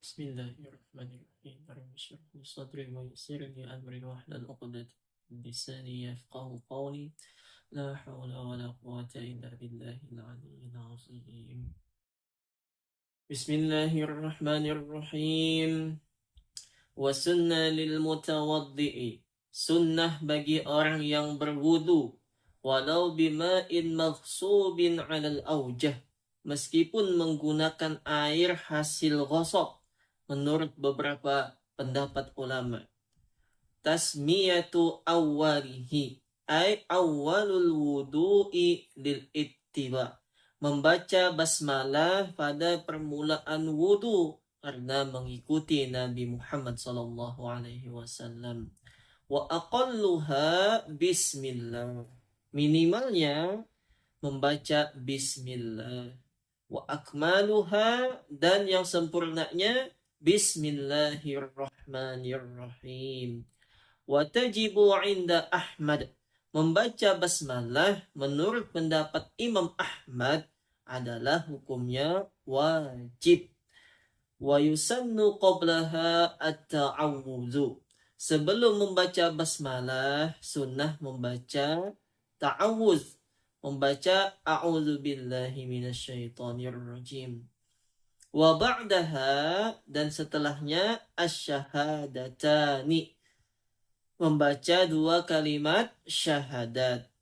Bismillahirrahmanirrahim. Rabbi shrah li sadri wa yassir li amri wahlul 'uqdatam min lisani yafqahu qawli. La hawla wa la quwwata illa billahil aliyyil azim. Bismillahirrahmanirrahim. Wa sunnah lil mutawaddi'i. Sunnah bagi orang yang berwudu walau bima'in maghsubin 'alal awjah, meskipun menggunakan air hasil gosok menurut beberapa pendapat ulama. Tasmiyatu awwalihi ay awwalul wudu'i lil ittiba, membaca basmalah pada permulaan wudu karena mengikuti Nabi Muhammad sallallahu alaihi wasallam. Wa aqalluha bismillah, minimalnya membaca bismillah. Wa akmaluha, dan yang sempurnanya bismillahirrahmanirrahim. Wa tajibu 'inda Ahmad, membaca basmalah menurut pendapat Imam Ahmad adalah hukumnya wajib. Wa yusannu qablaha at-ta'awudzu, sebelum membaca basmalah sunnah membaca ta'awudz, membaca a'udzubillahi minasyaitonir rajim. Wa ba'daha, dan setelahnya asy-syahadatani, membaca dua kalimat syahadat.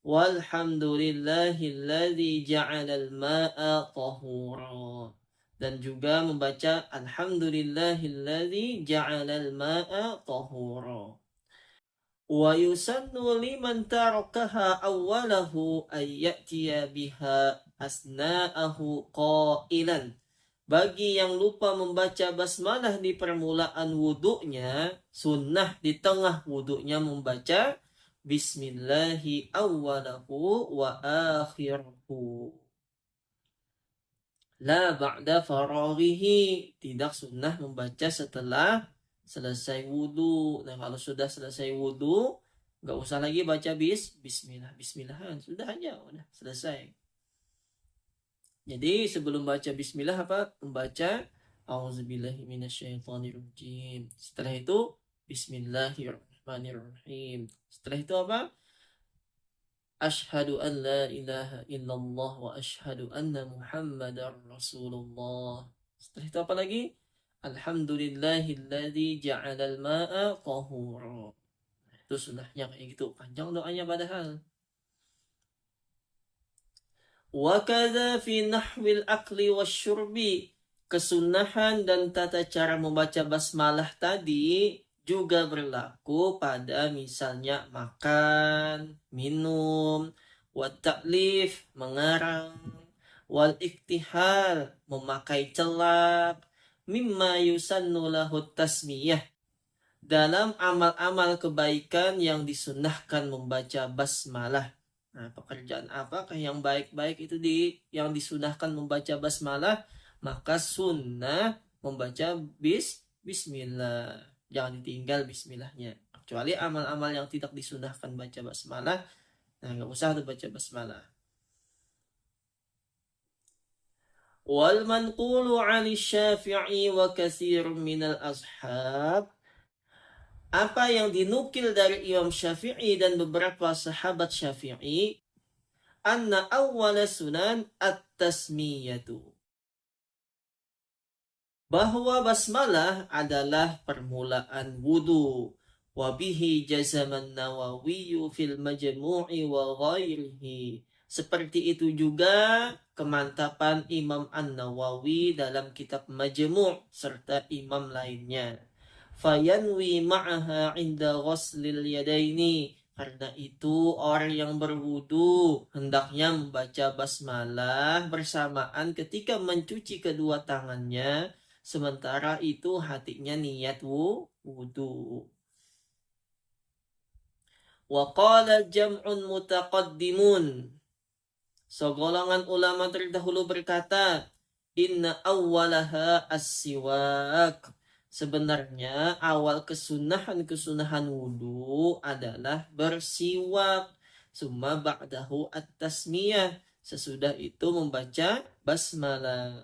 Walhamdulillahilladzi ja'alal ma'a tahura, dan juga membaca alhamdulillahilladzi ja'alal ma'a tahura. Wa yusannu liman tarakaha awwalahu ay ya'tiya biha asna'ahu qailan, bagi yang lupa membaca basmalah di permulaan wudunya, sunnah di tengah wudunya membaca bismillahi awwalahu wa akhirahu, la ba'da faraghihi, tidak sunnah membaca setelah selesai wudu. Nah, kalau sudah selesai wudu, nggak usah lagi baca bismillahan, sudah aja, udah selesai. Jadi sebelum baca bismillah membaca auzubillahi minasyaitonirrajim. Setelah itu bismillahirrahmanirrahim. Setelah itu asyhadu an la ilaha illallah wa asyhadu anna muhammadar rasulullah. Setelah itu lagi? Alhamdulillahilladzi ja'alal ma'a tahura. Itu sunnahnya kayak gitu. Panjang doanya padahal. Wa kadza fi nahwil akli wasyurbi, kesunahan dan tata cara membaca basmalah tadi juga berlaku pada misalnya makan, minum, wa ta'lif, mengarang, wal iktihal, memakai celak, mimma yusannu lahu tasmiyah, dalam amal-amal kebaikan yang disunnahkan membaca basmalah. Nah, pekerjaan apakah yang baik-baik itu yang disunahkan membaca basmalah? Maka sunnah membaca bismillah. Jangan ditinggal bismillahnya. Kecuali amal-amal yang tidak disunahkan baca basmalah, nah nggak usah tuh baca basmalah. Wal manqulu 'ani Syafi'i wa katsirun minal ashab, apa yang dinukil dari Imam Syafi'i dan beberapa sahabat Syafi'i, anna awwala sunan at-tasmiyatu, bahwa basmalah adalah permulaan wudu. Wabihi jazaman Nawawi fil majmu'i wa ghairihi, seperti itu juga kemantapan Imam An-Nawawi dalam kitab Majmu' serta imam lainnya. Fayanwi ma'aha inda ghuslil yadaini, karena itu orang yang berwudu hendaknya membaca basmalah bersamaan ketika mencuci kedua tangannya, sementara itu hatinya niat wudu. Wa qala jam'un mutaqaddimun, segolongan ulama terdahulu berkata, inna awwalaha as-siwak, sebenarnya awal kesunahan wudu adalah bersiwak. Summa ba'dahu at-tasmiyah, sesudah itu membaca basmalah.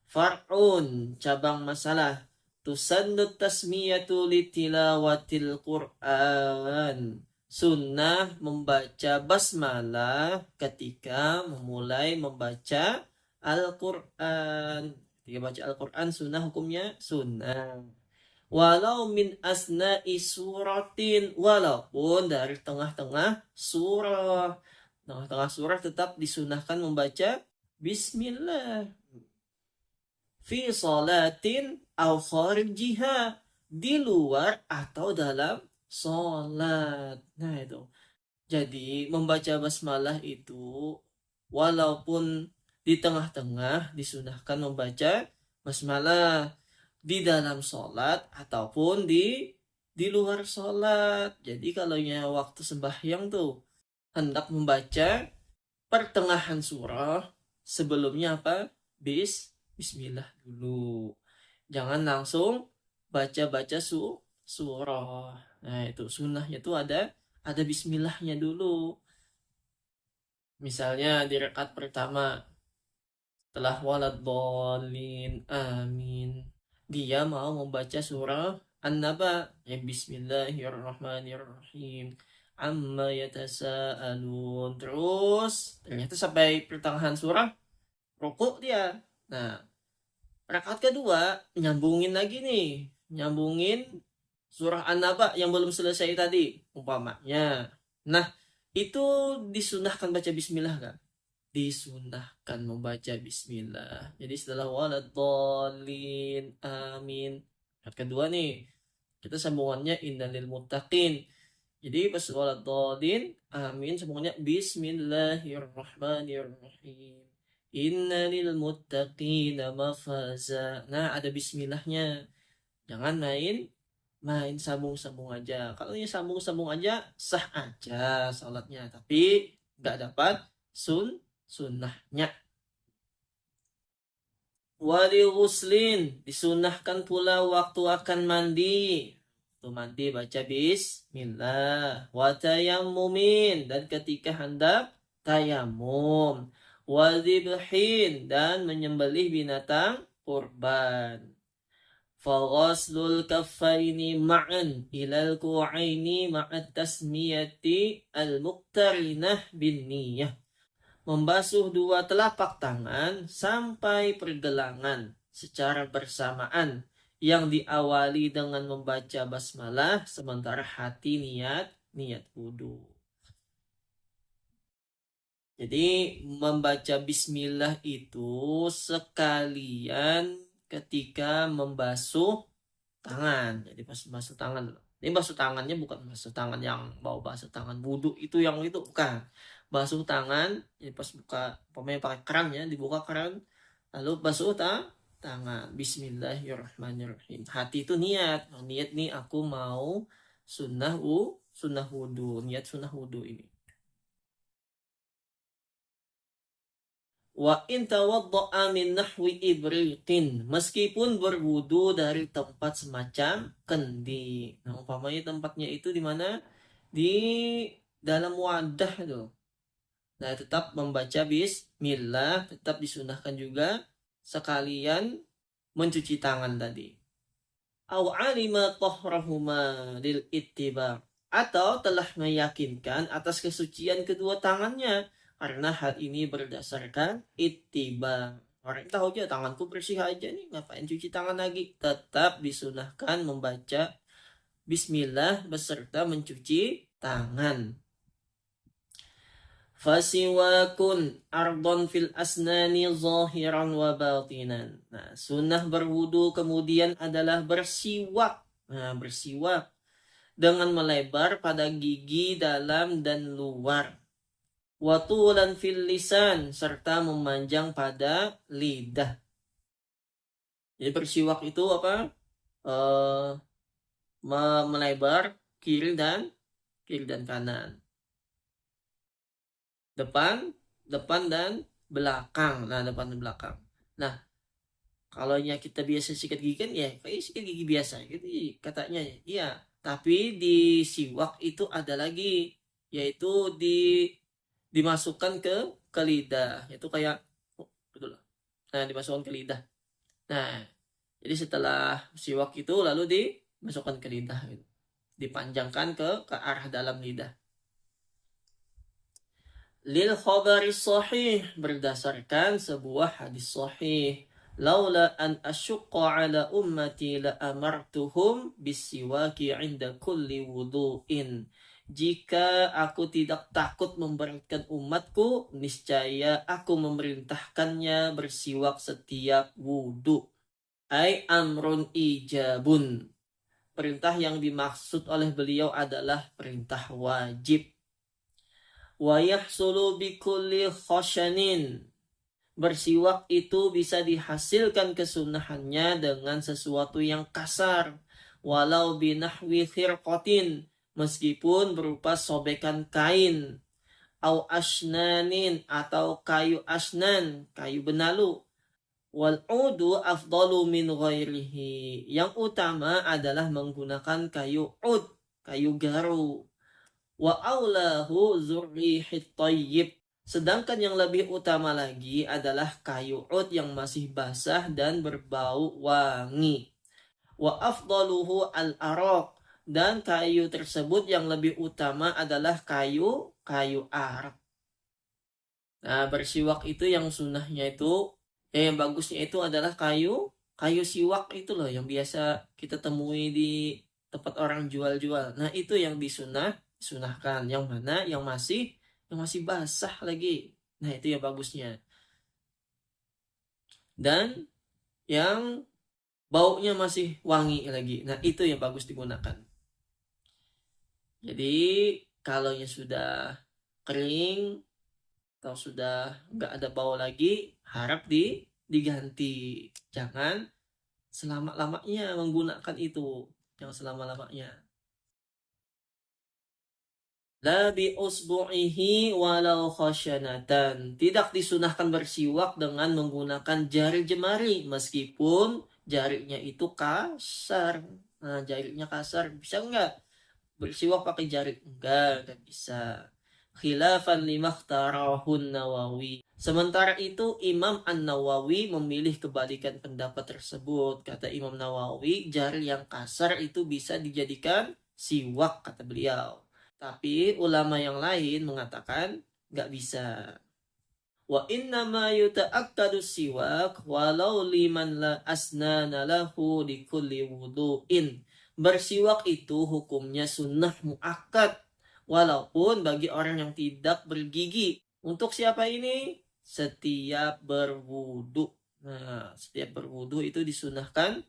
Far'un, cabang masalah. Tusannu tasmiyatu litilawatil Qur'an. Sunnah membaca basmalah ketika memulai membaca Al-Quran. Ketika baca Al-Quran, sunnah hukumnya sunnah. Walau min asna'i suratin, walaupun dari tengah-tengah surah. Tengah-tengah surah tetap disunahkan membaca Bismillah. Fi salatin au kharijiha, di luar atau dalam sholat. Nah itu. Jadi membaca basmalah itu walaupun di tengah-tengah disunahkan membaca basmalah di dalam sholat ataupun di luar sholat. Jadi kalau waktu sembahyang tuh hendak membaca pertengahan surah, sebelumnya apa? Bismillah dulu. Jangan langsung baca-baca surah. Nah itu sunnahnya tuh ada bismillahnya dulu. Misalnya di rakaat pertama setelah waladhdallin amin, dia mau membaca surah An-Naba, ya bismillahirrahmanirrahim, amma yatasaalun, terus ternyata sampai pertengahan surah rukuk dia. Nah, rakaat kedua nyambungin lagi nih, nyambungin surah An-Naba yang belum selesai tadi umpamanya. Nah, itu disunahkan baca bismillah kan? Disunahkan membaca bismillah. Jadi setelah waladhdallin amin, rakaat kedua nih kita sambungannya innalil muttaqin. Jadi pas waladhdallin amin sambungannya bismillahirrahmanirrahim, innalil muttaqina mafaza. Nah ada bismillahnya. Jangan main sambung-sambung aja. Kalau ini sambung-sambung aja sah aja salatnya, tapi nggak dapat sunnahnya. Wali ghuslin, disunahkan pula waktu akan mandi. Waktu mandi baca bismillah. Wa tayammumin, dan ketika hendak tayamum. Wa dzibhin, dan menyembelih binatang kurban. Faghaslul kaffaini ma'an ilal ku'aini ma'at tasmiyati al-muqtarinah bin niyah. Membasuh dua telapak tangan sampai pergelangan secara bersamaan yang diawali dengan membaca basmalah sementara hati niat wudu. Jadi membaca bismillah itu sekalian ketika membasuh tangan. Jadi pas basuh tangan, ini basuh tangannya bukan basuh tangan yang bau basuh tangan wudhu itu, yang itu bukan. Basuh tangan, jadi pas buka, pemain pakai keran ya, dibuka keran, lalu basuh tangan. Bismillahirrahmanirrahim. Hati itu niat nih aku mau sunnah wudhu, niat sunnah wudhu ini. Wa in tawadda'a min nahwi ibriqin, meskipun berwudu dari tempat semacam kendi. Nah, umpamanya tempatnya itu di mana? Di dalam wadah itu. Nah, tetap membaca bismillah, tetap disunahkan juga sekalian mencuci tangan tadi. Aw alima tahrahuma lil ittiba, atau telah meyakinkan atas kesucian kedua tangannya karena hal ini berdasarkan ittiba. Orang tahu aja tanganku bersih aja nih, ngapain cuci tangan lagi? Tetap disunahkan membaca bismillah beserta mencuci tangan. Fasiwakun ardon fil asnani zahiran wa batinan. Nah, sunnah berwudu kemudian adalah bersiwak. Nah, bersiwak dengan melebar pada gigi dalam dan luar. Watulan fil lisan, serta memanjang pada lidah. Jadi bersiwak itu apa? Melebar kiri dan kanan. Depan dan belakang. Nah, depan dan belakang. Nah, kalau kita biasa sikat gigi kan ya kayak sikat gigi biasa gitu katanya. Iya, tapi di siwak itu ada lagi, yaitu dimasukkan ke lidah. Itu kayak betul. Nah, dimasukkan ke lidah. Nah, jadi setelah siwak itu lalu dimasukkan ke lidah gitu. Dipanjangkan ke arah dalam lidah. Lil khabari sahih, berdasarkan sebuah hadis sahih. Laula an asyqa ala ummati la amartuhum bisiwaki 'inda kulli wudu'in. Jika aku tidak takut memberatkan umatku, niscaya aku memerintahkannya bersiwak setiap wudu. Ai amrun ijabun. Perintah yang dimaksud oleh beliau adalah perintah wajib. Wa yahsulu bikulli khasyanin. Bersiwak itu bisa dihasilkan kesunahannya dengan sesuatu yang kasar. Walau binahwi khirqatin. Meskipun berupa sobekan kain. Au asnanin atau kayu asnan, kayu benalu. Wal udu afdalu min ghairihi. Yang utama adalah menggunakan kayu ud, kayu garu. Wa aulahu zurrihit tayyib. Sedangkan yang lebih utama lagi adalah kayu ud yang masih basah dan berbau wangi. Wa afdaluhu al-araq. Dan kayu tersebut yang lebih utama adalah kayu arak. Nah, bersiwak itu yang sunnahnya itu, yang bagusnya itu adalah kayu siwak itu loh yang biasa kita temui di tempat orang jual-jual. Nah, itu yang disunahkan. Yang mana yang masih basah lagi. Nah, itu yang bagusnya. Dan yang baunya masih wangi lagi. Nah, itu yang bagus digunakan. Jadi, kalau sudah kering atau sudah nggak ada bau lagi, harap diganti. Jangan selama-lamanya menggunakan itu. Jangan selama-lamanya. La bi usbu'ihi walau khasyanatan. Tidak disunahkan bersiwak dengan menggunakan jari jemari meskipun jarinya itu kasar. Nah, jarinya kasar bisa nggak bersiwak pakai jari? Enggak bisa. Khilafan limakhtarahun Nawawi. Sementara itu Imam An-Nawawi memilih kebalikan pendapat tersebut. Kata Imam Nawawi, jari yang kasar itu bisa dijadikan siwak, kata beliau. Tapi ulama yang lain mengatakan nggak bisa. Wa innama yuta'akkadu siwak walau liman la asnana lahu di kulli wudu'in. Bersiwak itu hukumnya sunnah muakkad. Walaupun bagi orang yang tidak bergigi. Untuk siapa ini? Setiap berwudu. Nah, setiap berwudu itu disunahkan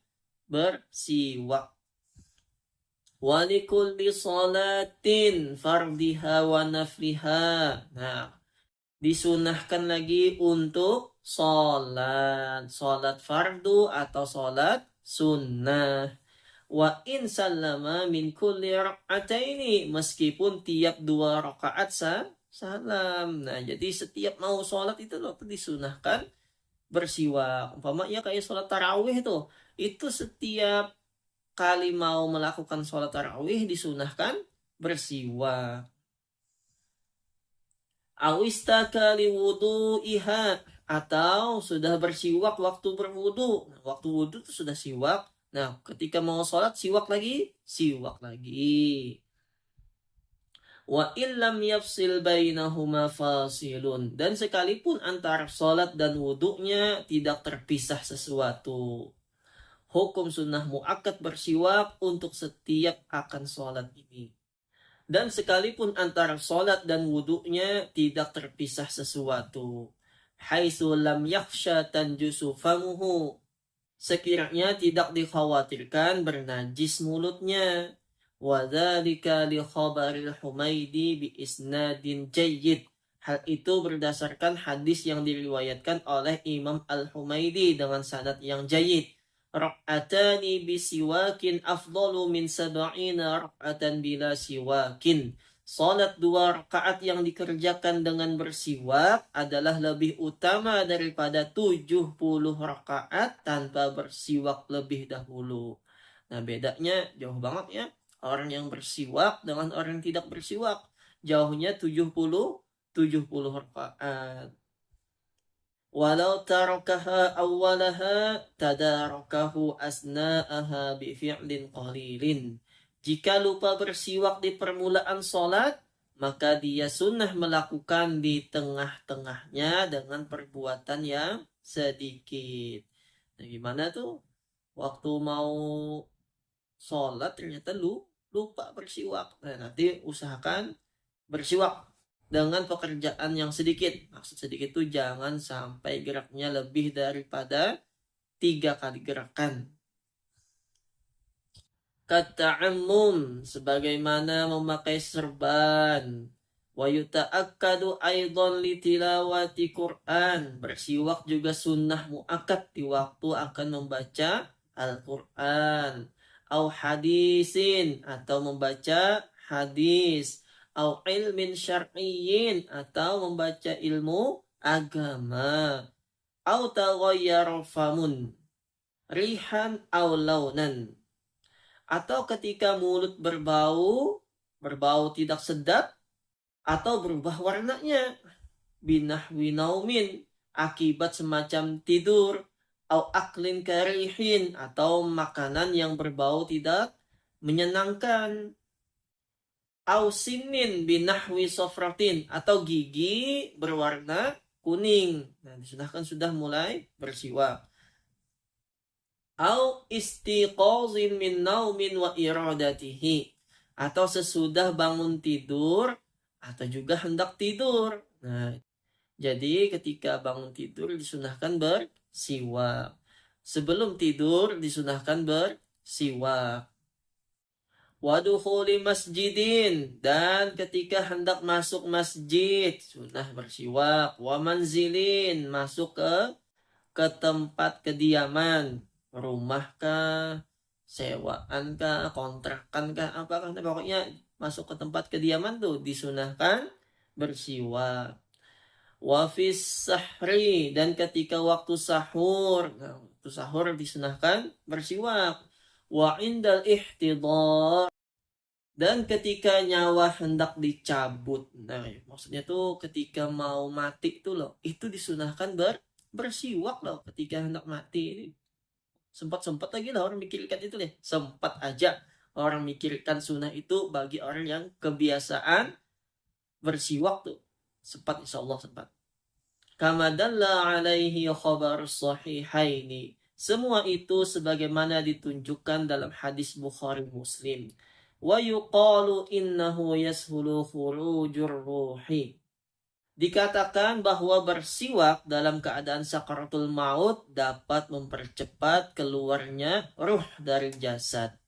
bersiwak. Walikulli salatin fardiha wa nafliha. Nah, disunahkan lagi untuk salat fardu atau salat sunnah. Wa in sallama min kulli raka'ataini, meskipun tiap 2 rakaat salam. Nah, jadi setiap mau salat itu disunahkan bersiwak. Umpamanya kayak salat tarawih itu setiap kali mau melakukan sholat tarawih disunahkan bersiwak. Awistaka liwudu'iha, atau sudah bersiwak waktu berwudu. Waktu wudu itu sudah siwak. Nah, ketika mau sholat siwak lagi. Wa illam yafsil bainahuma fasilun. Dan sekalipun antara sholat dan wudunya tidak terpisah sesuatu. Hukum sunnah muakkad bersiwak untuk setiap akan sholat ini. Dan sekalipun antara sholat dan wudunya tidak terpisah sesuatu. Haitsu lam yakhsha tanjusu famuhu. Sekiranya tidak dikhawatirkan bernajis mulutnya. Wadzalika li khabaril Humaidi bi isnadin jayyid. Hal itu berdasarkan hadis yang diriwayatkan oleh Imam Al-Humaidi dengan sanad yang jayyid. Rak'atani bisiwakin afdalu min sab'ina rak'atan bila siwakin. Salat 2 rakaat yang dikerjakan dengan bersiwak adalah lebih utama daripada 70 rakaat tanpa bersiwak lebih dahulu. Nah, bedanya jauh banget ya. Orang yang bersiwak dengan orang yang tidak bersiwak. Jauhnya 70 rakaat. Walau tarakaha awwalaha tadarakahu asna'aha bifi'lin qalilin. Jika lupa bersiwak di permulaan sholat, maka dia sunnah melakukan di tengah-tengahnya dengan perbuatan yang sedikit. Nah, gimana tuh? Waktu mau sholat ternyata lupa bersiwak. Nah, nanti usahakan bersiwak dengan pekerjaan yang sedikit. Maksud sedikit itu jangan sampai geraknya lebih daripada 3 kali gerakan. Kata'ammum, sebagaimana memakai serban. Wa yuta'akkadu aidan li tilawati Qur'an. Bersiwak juga sunnah mu'akkad di waktu akan membaca Al-Qur'an. Au hadisin, atau membaca hadis. Au ilmin syar'iyyin, atau membaca ilmu agama. Au taghayyara famun rihan au launan, atau ketika mulut berbau tidak sedap, atau berubah warnanya, binahwi naumin, akibat semacam tidur, au aklin karihin, atau makanan yang berbau tidak menyenangkan, au sinin binahwi sofratin, atau gigi berwarna kuning. Nah, disunahkan sudah mulai bersiwak. Au istiqazin min naumin wa iradatihi, atau sesudah bangun tidur atau juga hendak tidur. Nah, jadi ketika bangun tidur disunahkan bersiwak. Sebelum tidur disunahkan bersiwak. Wadukhuli masjidin, dan ketika hendak masuk masjid sunnah bersiwak. Wa manzilin, masuk ke tempat kediaman, rumah kah, sewaan kah, kontrakan kah, apakah, pokoknya masuk ke tempat kediaman tuh disunahkan bersiwak. Wafis sahri, dan ketika waktu sahur, nah, waktu sahur disunahkan bersiwak. Wa indal ihtidar, dan ketika nyawa hendak dicabut. Nah, maksudnya tuh ketika mau mati tuh loh, itu disunahkan bersiwak loh ketika hendak mati. Sempat lagi lah orang mikirkan itu deh. Sempat aja orang mikirkan sunnah itu bagi orang yang kebiasaan bersiwak tuh. Sempat, insya Allah sempat. Kama dalla alaihi khabar sahihaini. Semua itu sebagaimana ditunjukkan dalam hadis Bukhari Muslim. Wa yuqalu innahu yashulu khurujur ruhi. Dikatakan bahwa bersiwak dalam keadaan sakaratul maut dapat mempercepat keluarnya ruh dari jasad.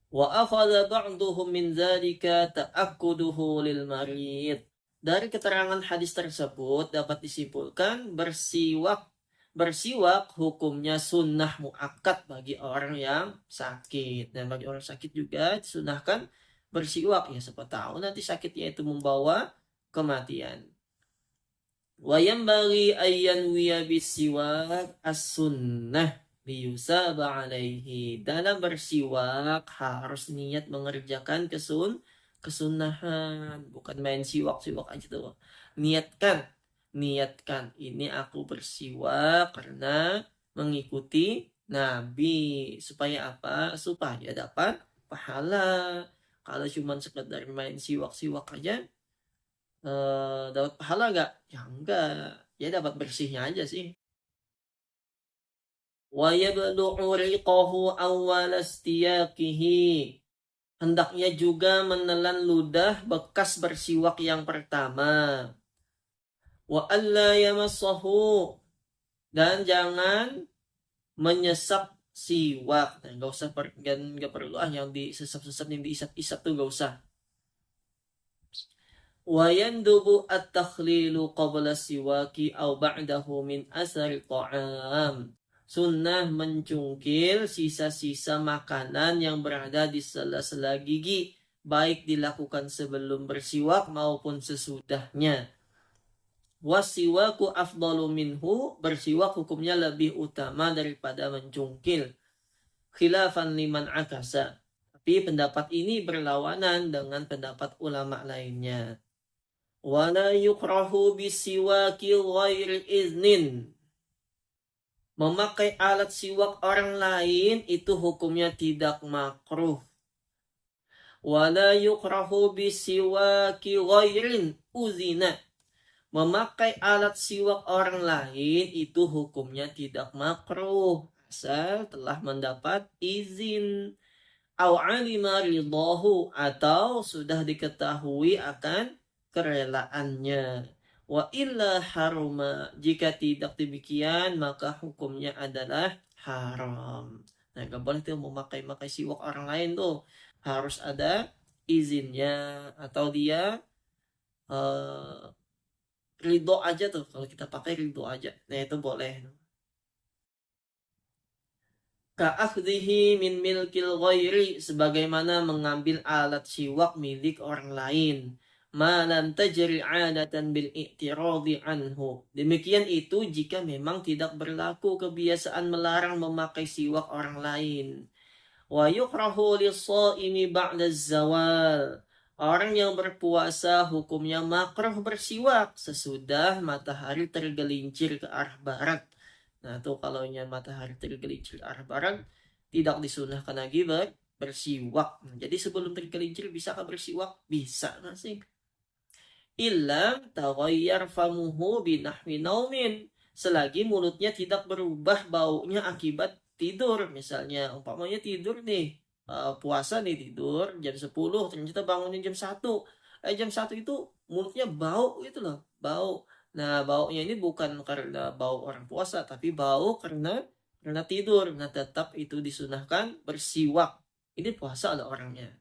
Wa akhadha ba'duhum min dzalika ta'akkuduhu lil marid. Dari keterangan hadis tersebut dapat disimpulkan bersiwak hukumnya sunnah muakkad bagi orang yang sakit. Dan bagi orang sakit juga disunahkan bersiwak, ya siapa tahu nanti sakitnya itu membawa kematian. Wayam bagi ayyan wiya bisiwak as-sunnah liyusaba alaihi. Dalam bersiwak harus niat mengerjakan kesunahan, bukan main siwak aja tuh. Niatkan ini aku bersiwak karena mengikuti Nabi. Supaya apa? Supaya dapat pahala. Kalau cuma sekedar main siwak aja, dapat pahala nggak? Ya enggak. Ya dapat bersihnya aja sih. Wa yablu'u riqahu awwal istiyaqihi. Hendaknya juga menelan ludah bekas bersiwak yang pertama. Wa alla yamassahu, dan jangan menyesap siwak. Nah, nggak perlu yang disesap-sesap, yang diisap-isap tuh nggak usah. Wa yandubu at-takhlilu qabla siwaki aw ba'dahu min asari ta'am. Sunnah mencungkil sisa-sisa makanan yang berada di sela-sela gigi, baik dilakukan sebelum bersiwak maupun sesudahnya. Wasiwaku afdalu minhu, bersiwak hukumnya lebih utama daripada mencungkil. Khilafan liman akasa. Tapi pendapat ini berlawanan dengan pendapat ulama lainnya. Wala yukrahu bisiwaki ghairi iznin. Memakai alat siwak orang lain itu hukumnya tidak makruh. Wala yukrahu bisiwaki ghairin uzina. Memakai alat siwak orang lain itu hukumnya tidak makruh asal telah mendapat izin. Au alima ridahu atau sudah diketahui akan kerelaannya. Wa illa haruma, jika tidak demikian maka hukumnya adalah haram. Nah, gak boleh tuh memakai siwak orang lain tuh, harus ada izinnya atau dia ridho aja tuh, kalau kita pakai ridho aja, nah itu boleh. Ka'akhdhihi min milkil ghairi, sebagaimana mengambil alat siwak milik orang lain. Ma lam tajri 'adatan bil i'tiradi anhu. Demikian itu jika memang tidak berlaku kebiasaan melarang memakai siwak orang lain. Wa yukrahu lis-shaimi ba'da zawal. Orang yang berpuasa hukumnya makruh bersiwak sesudah matahari tergelincir ke arah barat. Nah, tuh kalau matahari tergelincir ke arah barat, tidak disunahkan lagi bersiwak. Jadi sebelum tergelincir bisakah bersiwak? Bisa nggak sih? Illam taghayyar famuhu binahwi naumin. Selagi mulutnya tidak berubah baunya akibat tidur. Misalnya, umpamanya tidur nih, puasa nih, tidur jam 10, ternyata bangunnya jam 1. Jam 1 itu mulutnya bau gitu loh, bau. Nah, baunya ini bukan karena bau orang puasa, tapi bau karena tidur. Nah, tetap itu disunahkan bersiwak. Ini puasa ada orangnya.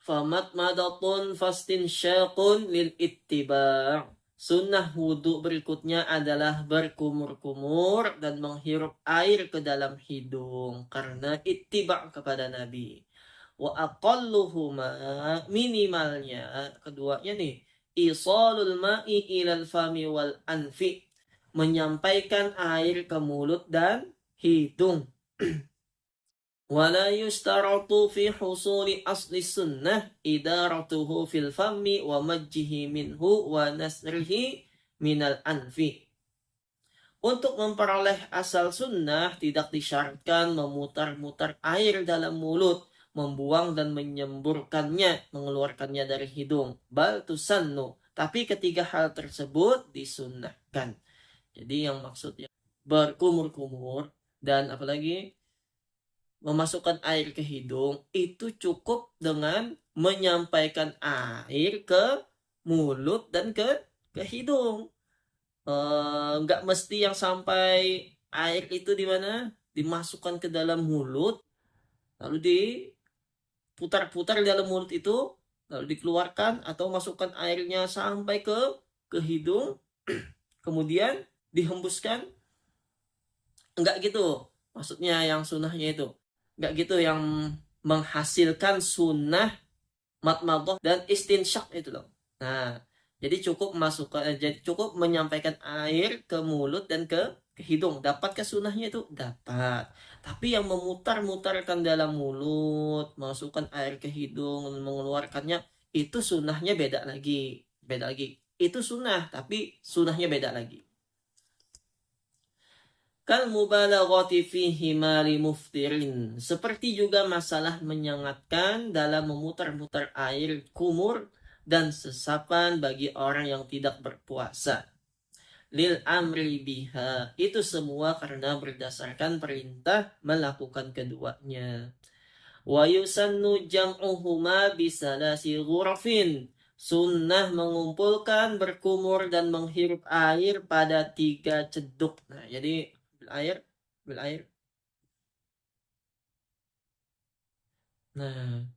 Famat madatun fastin syakun lil ittiba'. Sunnah wudhu berikutnya adalah berkumur-kumur dan menghirup air ke dalam hidung karena ittiba' kepada Nabi. Wa aqalluhuma, minimalnya keduanya nih, isalul ma'i ilal fami wal anfi, menyampaikan air ke mulut dan hidung. Wala yustaratu fi husuli asli sunnah idaratuhu fil fammi wa majjihi minhu wa nasrihi minal anfi. Untuk memperoleh asal sunnah tidak disyaratkan memutar-mutar air dalam mulut, membuang dan menyemburkannya, mengeluarkannya dari hidung. Bal tusannu, tapi ketiga hal tersebut disunnahkan. Jadi yang maksudnya berkumur-kumur dan apalagi memasukkan air ke hidung itu cukup dengan menyampaikan air ke mulut dan ke hidung. Nggak mesti yang sampai air itu di mana dimasukkan ke dalam mulut lalu diputar-putar di dalam mulut itu lalu dikeluarkan, atau masukkan airnya sampai ke hidung kemudian dihembuskan. Enggak gitu maksudnya, yang sunnahnya itu enggak gitu, yang menghasilkan sunnah matmadah dan istinsyak itu loh. Nah, jadi cukup cukup menyampaikan air ke mulut dan ke hidung. Dapatkah sunnahnya itu? Dapat. Tapi yang memutar-mutarkan dalam mulut, masukkan air ke hidung, mengeluarkannya, itu sunnahnya beda lagi. Beda lagi. Itu sunnah, tapi sunnahnya beda lagi. Kal mubalaghati fi himari muftirin. Seperti juga masalah menyengatkan dalam memutar-mutar air kumur dan sesapan bagi orang yang tidak berpuasa. Lil amri biha. Itu semua karena berdasarkan perintah melakukan keduanya. Wa yusannu jam'uhuma bisalasi ghurafin. Sunnah mengumpulkan, berkumur, dan menghirup air pada 3 ceduk. Nah, jadi ambil air. Nah,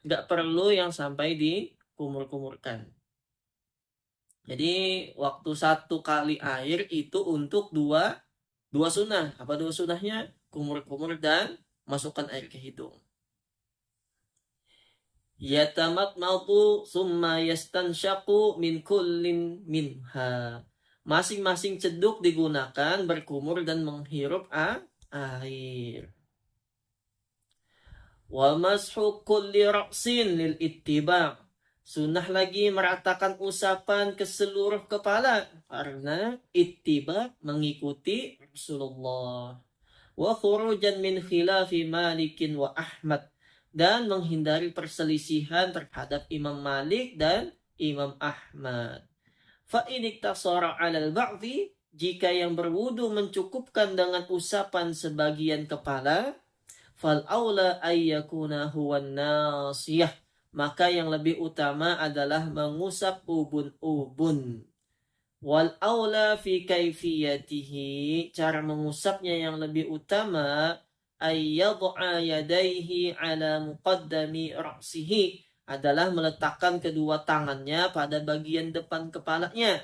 nggak perlu yang sampai dikumur-kumurkan. Jadi waktu 1 kali air itu untuk dua sunnah. Apa 2 sunnahnya? Kumur-kumur dan masukkan air ke hidung. Yatamatmatu summa yastansyaku min kullin minha. Masing-masing ceduk digunakan berkumur dan menghirup air. Wa mashu kulli ra'sin lil ittiba'. Sunnah lagi meratakan usapan ke seluruh kepala karena ittiba mengikuti Rasulullah. Wa khurujan min khilafi Malikin wa Ahmad, dan menghindari perselisihan terhadap Imam Malik dan Imam Ahmad. Fa in iktasara 'alal ba'dhi, jika yang berwudu mencukupkan dengan usapan sebagian kepala, fal aula ayyakuna huwan nasiyah, maka yang lebih utama adalah mengusap ubun-ubun. Wal aula fi kaifiyatihi, cara mengusapnya yang lebih utama, ayyad'a yadaihi ala muqaddami ra'sihi, adalah meletakkan kedua tangannya pada bagian depan kepalanya.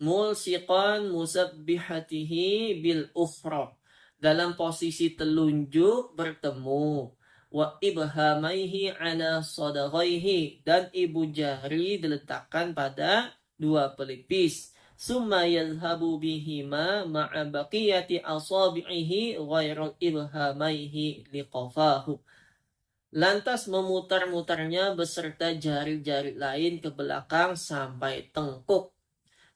Mulsiqan musabbihatihi bil ukhra, dalam posisi telunjuk bertemu. Wa ibhamaihi ala sadaghaihi, dan ibu jari diletakkan pada dua pelipis. Summa yadhhabu bihima ma'a baqiyati asabi'ihi ghairu ibhamaihi liqafahu, lantas memutar-mutarnya beserta jari-jari lain ke belakang sampai tengkuk.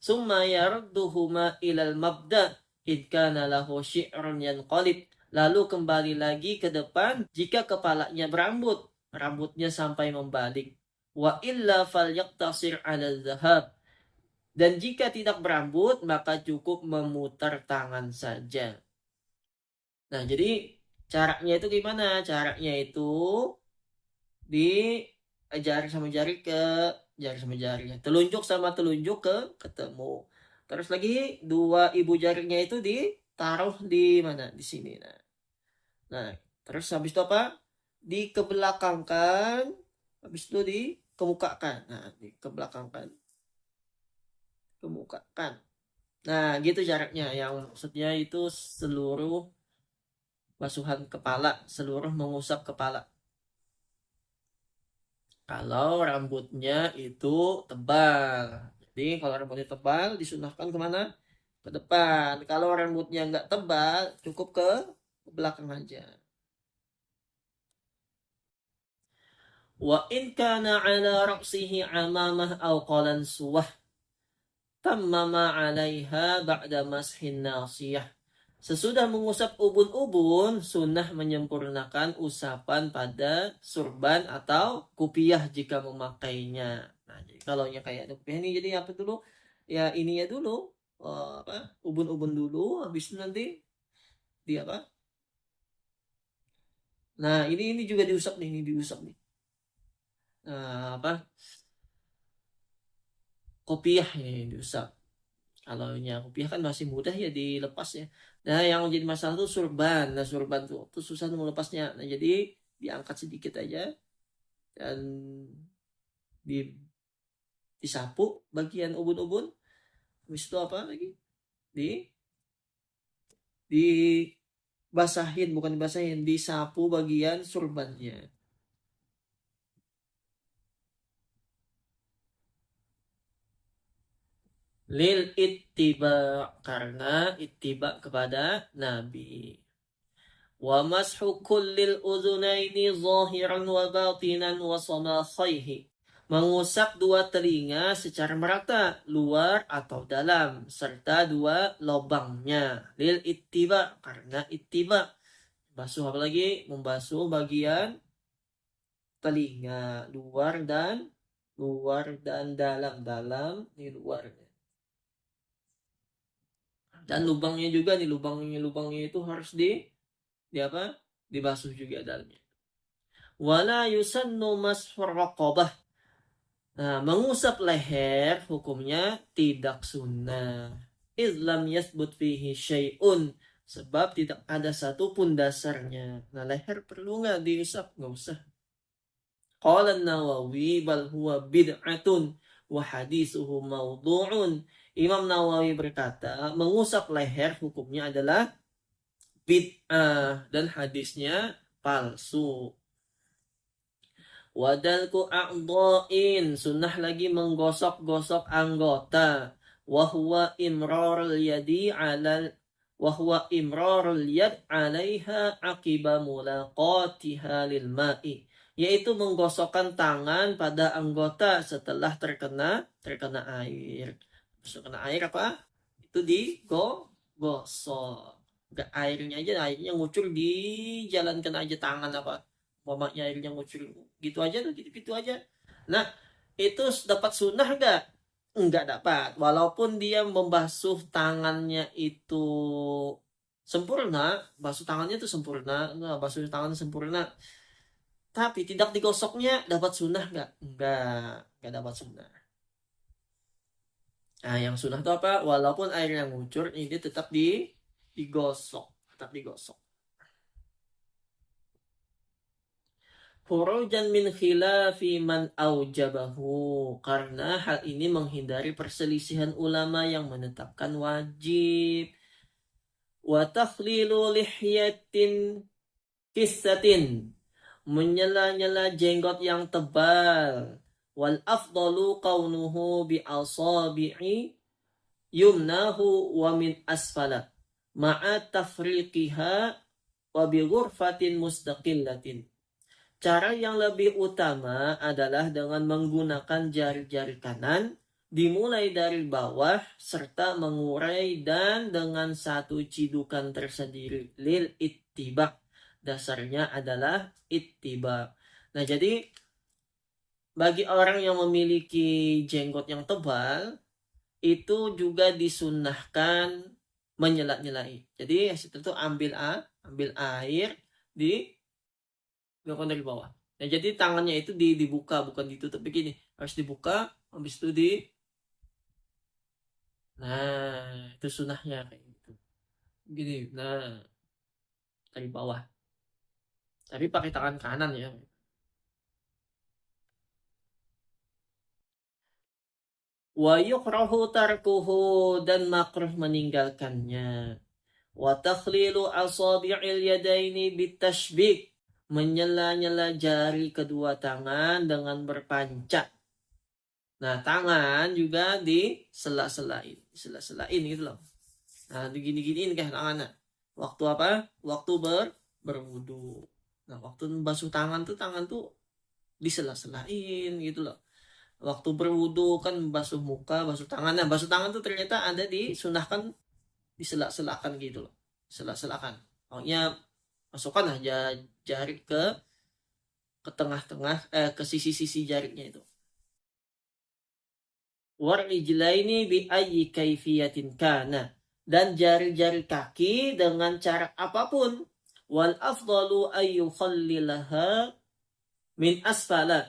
Summa yarduhuma ilal mabda id kana lahu syi'run yanqalib, lalu kembali lagi ke depan jika kepalanya berambut, rambutnya sampai membalik. Wa illa falyaqtasir 'ala dhahab, dan jika tidak berambut maka cukup memutar tangan saja. Nah, jadi caranya itu gimana? Caranya itu di jari sama jari ke jari sama jari, telunjuk sama telunjuk ketemu. Terus lagi dua ibu jarinya itu ditaruh di mana? Di sini. Nah, terus habis itu apa? Dikebelakangkan, habis itu dikemukakan. Nah, dikebelakangkan, kemukakan. Nah, gitu jaraknya. Yang maksudnya itu seluruh basuhan kepala, seluruh mengusap kepala. Kalau rambutnya itu tebal. Jadi kalau rambutnya tebal disunahkan kemana? Ke depan. Kalau rambutnya nggak tebal, cukup ke belakang aja. Wa in kana 'ala ra'sihi 'amamah aw qalan suwah, tammama 'alaiha ba'da mashin nasiyah. Sesudah mengusap ubun-ubun, sunnah menyempurnakan usapan pada surban atau kupiah jika memakainya. Nah, jadi kalau yang kayak kupiah ini jadi apa dulu? Ya ini ya dulu, ubun-ubun dulu, habis itu nanti di apa? Nah, ini juga diusap nih, ini diusap nih. Nah, kopiah ini diusap. Kalau yang kopiah kan masih mudah ya dilepas ya. Nah, yang jadi masalah tuh surban. Nah, surban tuh susah tuh melepasnya. Nah, jadi diangkat sedikit aja dan disapu bagian ubun-ubun. Habis itu apa lagi? Dibasahin, bukan dibasahin, disapu bagian surbannya. Lil ittiba, karena ittiba kepada Nabi. Wa mashu kullil udhunaini zahiran wa batinan wa samakhaihi, mengusap dua telinga secara merata, luar atau dalam, serta dua lubangnya. Lil ittiba, karena ittiba. Basuh apa lagi? Membasuh bagian telinga, luar dan dalam, ini luarnya. Dan lubangnya juga nih, lubangnya itu harus dibasuh juga dalamnya. Wala yusannu mashur raqabah. Nah, mengusap leher hukumnya tidak sunnah. Islam yasbut fihi syai'un, sebab tidak ada satupun dasarnya. Nah, leher perlu nggak diusap? Nggak usah. Qala an-Nawawi bal huwa bid'atun wa hadithuhu mawdu'un. Imam Nawawi berkata, mengusap leher hukumnya adalah bid'ah dan hadisnya palsu. Wadalku a'dha'in, sunnah lagi menggosok-gosok anggota. Wahwa imrarul yad 'alaiha aqiba mulaqatiha lil ma'i, yaitu menggosokkan tangan pada anggota setelah terkena air. Terkena air apa? Itu digosok. Gak airnya aja, airnya ngucur dijalankan aja tangan apa? Mamanya airnya ngucur gitu aja tuh, gitu aja. Nah, itu dapat sunnah gak? Enggak dapat. Walaupun dia membasuh tangannya itu sempurna, basuh tangannya itu sempurna, basuh tangan sempurna, tapi tidak digosoknya dapat sunnah nggak? Nggak dapat sunnah. Nah, yang sunnah itu apa? Walaupun air yang ngucur, ini tetap digosok, tetap digosok. Furujan min khilafi man aujabahu. Karena hal ini menghindari perselisihan ulama yang menetapkan wajib. Wa takhlilu lihyatin kissatin. Menyela-nyela jenggot yang tebal. Wal afdalu kaunuhu bi asabi'i yumnahu wa min asfala ma'a tafriqiha wa bi ghurfatin mustaqillatin. Cara yang lebih utama adalah dengan menggunakan jari-jari kanan dimulai dari bawah serta mengurai dan dengan satu cidukan tersendiri lil ittiba. Dasarnya adalah ittiba. Nah, jadi bagi orang yang memiliki jenggot yang tebal itu juga disunnahkan menyela-nyelai. Jadi itu ambil air di dilakukan dari bawah. Nah, jadi tangannya itu dibuka, bukan ditutup begini. Harus dibuka, habis itu nah, itu sunnahnya kayak gitu. Gini, nah, dari bawah. Tapi pakai tangan kanan ya. Wa yukrahu tarkuhu, dan makruh meninggalkannya. Wa takhlilu asabi'il yadaini bitashbik, menyela-nyela jari kedua tangan dengan berpancak. Nah, tangan juga disela-selain, disela-selain gitu loh. Nah, digini-giniin kayak tangannya. Waktu apa? Waktu berwudu. Nah, waktu basuh tangan tuh disela-selain gitu loh. Waktu berwudu kan basuh muka, basuh tangan. Nah, basuh tangan tuh ternyata ada disunahkan disela-selakan gitu loh. Sela-selakan. Pokoknya masukkan aja jari ke tengah-tengah, ke sisi-sisi jarinya itu. Warijlaini bi ayyi kaifiyatin kana, dan jari-jari kaki dengan cara apapun. Wal afdalu ayyukhallilaha min asfala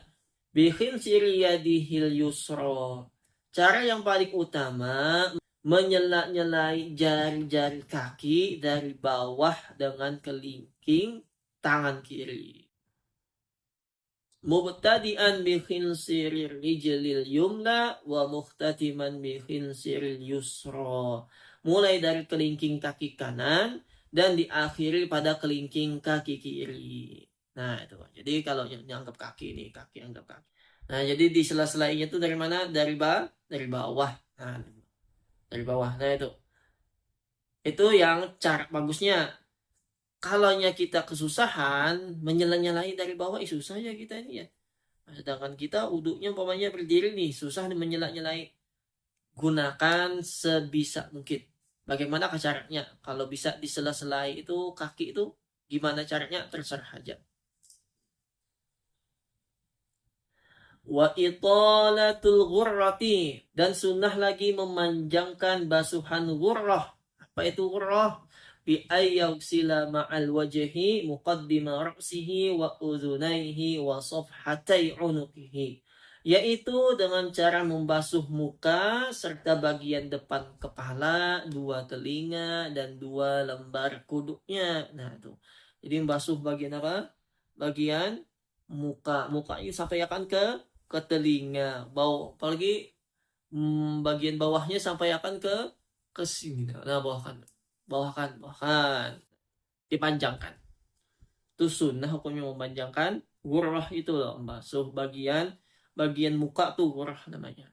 bi khinsiri yadihil yusra. Cara yang paling utama menyela-nyelai jari-jari kaki dari bawah dengan kelingking tangan kiri. Mubtadi'an bi khinsirir rijlil yumna wa muhtatiman bi khinsiril yusra. Mulai dari kelingking kaki kanan dan diakhiri pada kelingking kaki kiri. Nah, itu. Jadi kalau yang dianggap kaki nih, kaki anggap kaki. Nah, jadi di sela-selainya itu dari mana? Dari bawah. Nah, dari bawah. Nah, itu. Itu yang cara bagusnya. Kalau kita kesusahan menyela-nyelai dari bawah, susah ya kita ini ya. Sedangkan kita wudhunya umpamanya berdiri nih, susah nih menyela-nyelai. Gunakan sebisa mungkin. Bagaimana caranya? Kalau bisa disela-selai itu kaki itu, gimana caranya? Terserah aja. Wa italatul ghurrati, dan sunnah lagi memanjangkan basuhan ghurrah. Apa itu ghurrah? Bi ayyuksila ma'al wajhi muqaddima ra'sihi wa udhunaihi wa safhatai unuqihi, yaitu dengan cara membasuh muka serta bagian depan kepala, dua telinga, dan dua lembar kuduknya. Nah, itu. Jadi membasuh bagian apa? Bagian muka. Muka ini sampaikan ke telinga, apalagi bagian bawahnya sampaikan ke sini. Nah, bawahkan, dipanjangkan. Itu sunnah hukumnya memanjangkan. Ghurrah itu loh, basuh bagian muka tuh ghurrah namanya.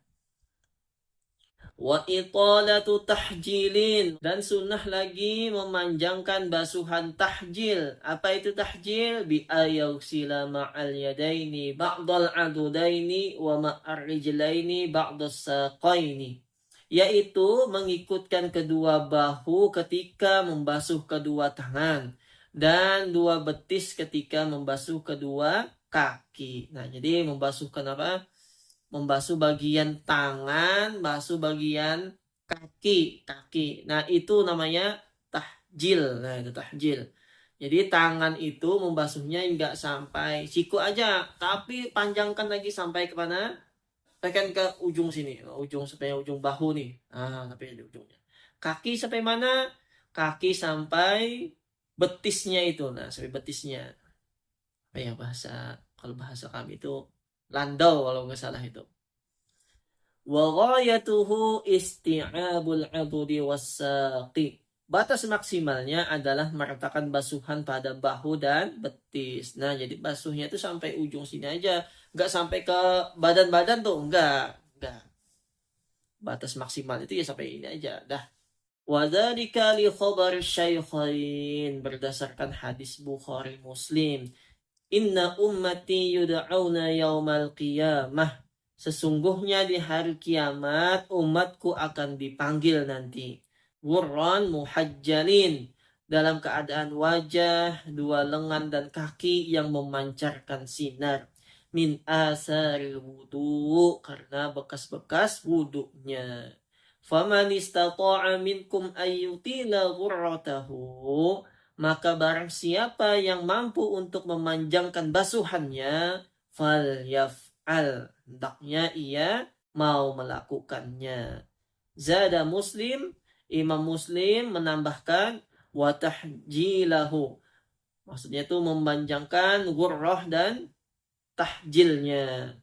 Wa italatu tahjilin, dan sunnah lagi memanjangkan basuhan tahjil. Apa itu tahjil? Bi ayagsila ma'al yadaini ba'dal adudaini wa ma'ar rijlaini ba'das saqaini, yaitu mengikutkan kedua bahu ketika membasuh kedua tangan dan dua betis ketika membasuh kedua kaki. Nah, jadi membasuhkan apa? Membasuh bagian tangan, basuh bagian kaki. Nah, itu namanya tahjil. Nah, itu tahjil. Jadi tangan itu membasuhnya enggak sampai siku aja, tapi panjangkan lagi sampai ke mana? Tekan ke ujung sini, ujung sampai ujung bahu nih. Ah, sampai di ujungnya. Kaki sampai mana? Kaki sampai betisnya itu. Nah, sampai betisnya. Apa ya bahasa, kalau bahasa kami itu landau kalau nggak salah itu. Wa ghayatuhu isti'abul 'adudi was-saqi. Batas maksimalnya adalah meratakan basuhan pada bahu dan betis. Nah, jadi basuhnya itu sampai ujung sini aja, nggak sampai ke badan-badan tuh, enggak. Batas maksimal itu ya sampai ini aja, dah. Wa dzalika li khabar syaikhain, berdasarkan hadis Bukhari Muslim. Inna ummati yud'auna yaumal qiyamah. Sesungguhnya di hari kiamat umatku akan dipanggil nanti. Ghurran muhajjalin, dalam keadaan wajah, dua lengan dan kaki yang memancarkan sinar. Min asaril wudu, karena bekas-bekas wudunya. Faman istata'a minkum ayyutila ghurratahu, maka barang siapa yang mampu untuk memanjangkan basuhannya, fal yaf'al, hendaknya ia mau melakukannya. Zada Muslim, Imam Muslim menambahkan wa tahjilahu, maksudnya itu memanjangkan ghurrah dan tahjilnya.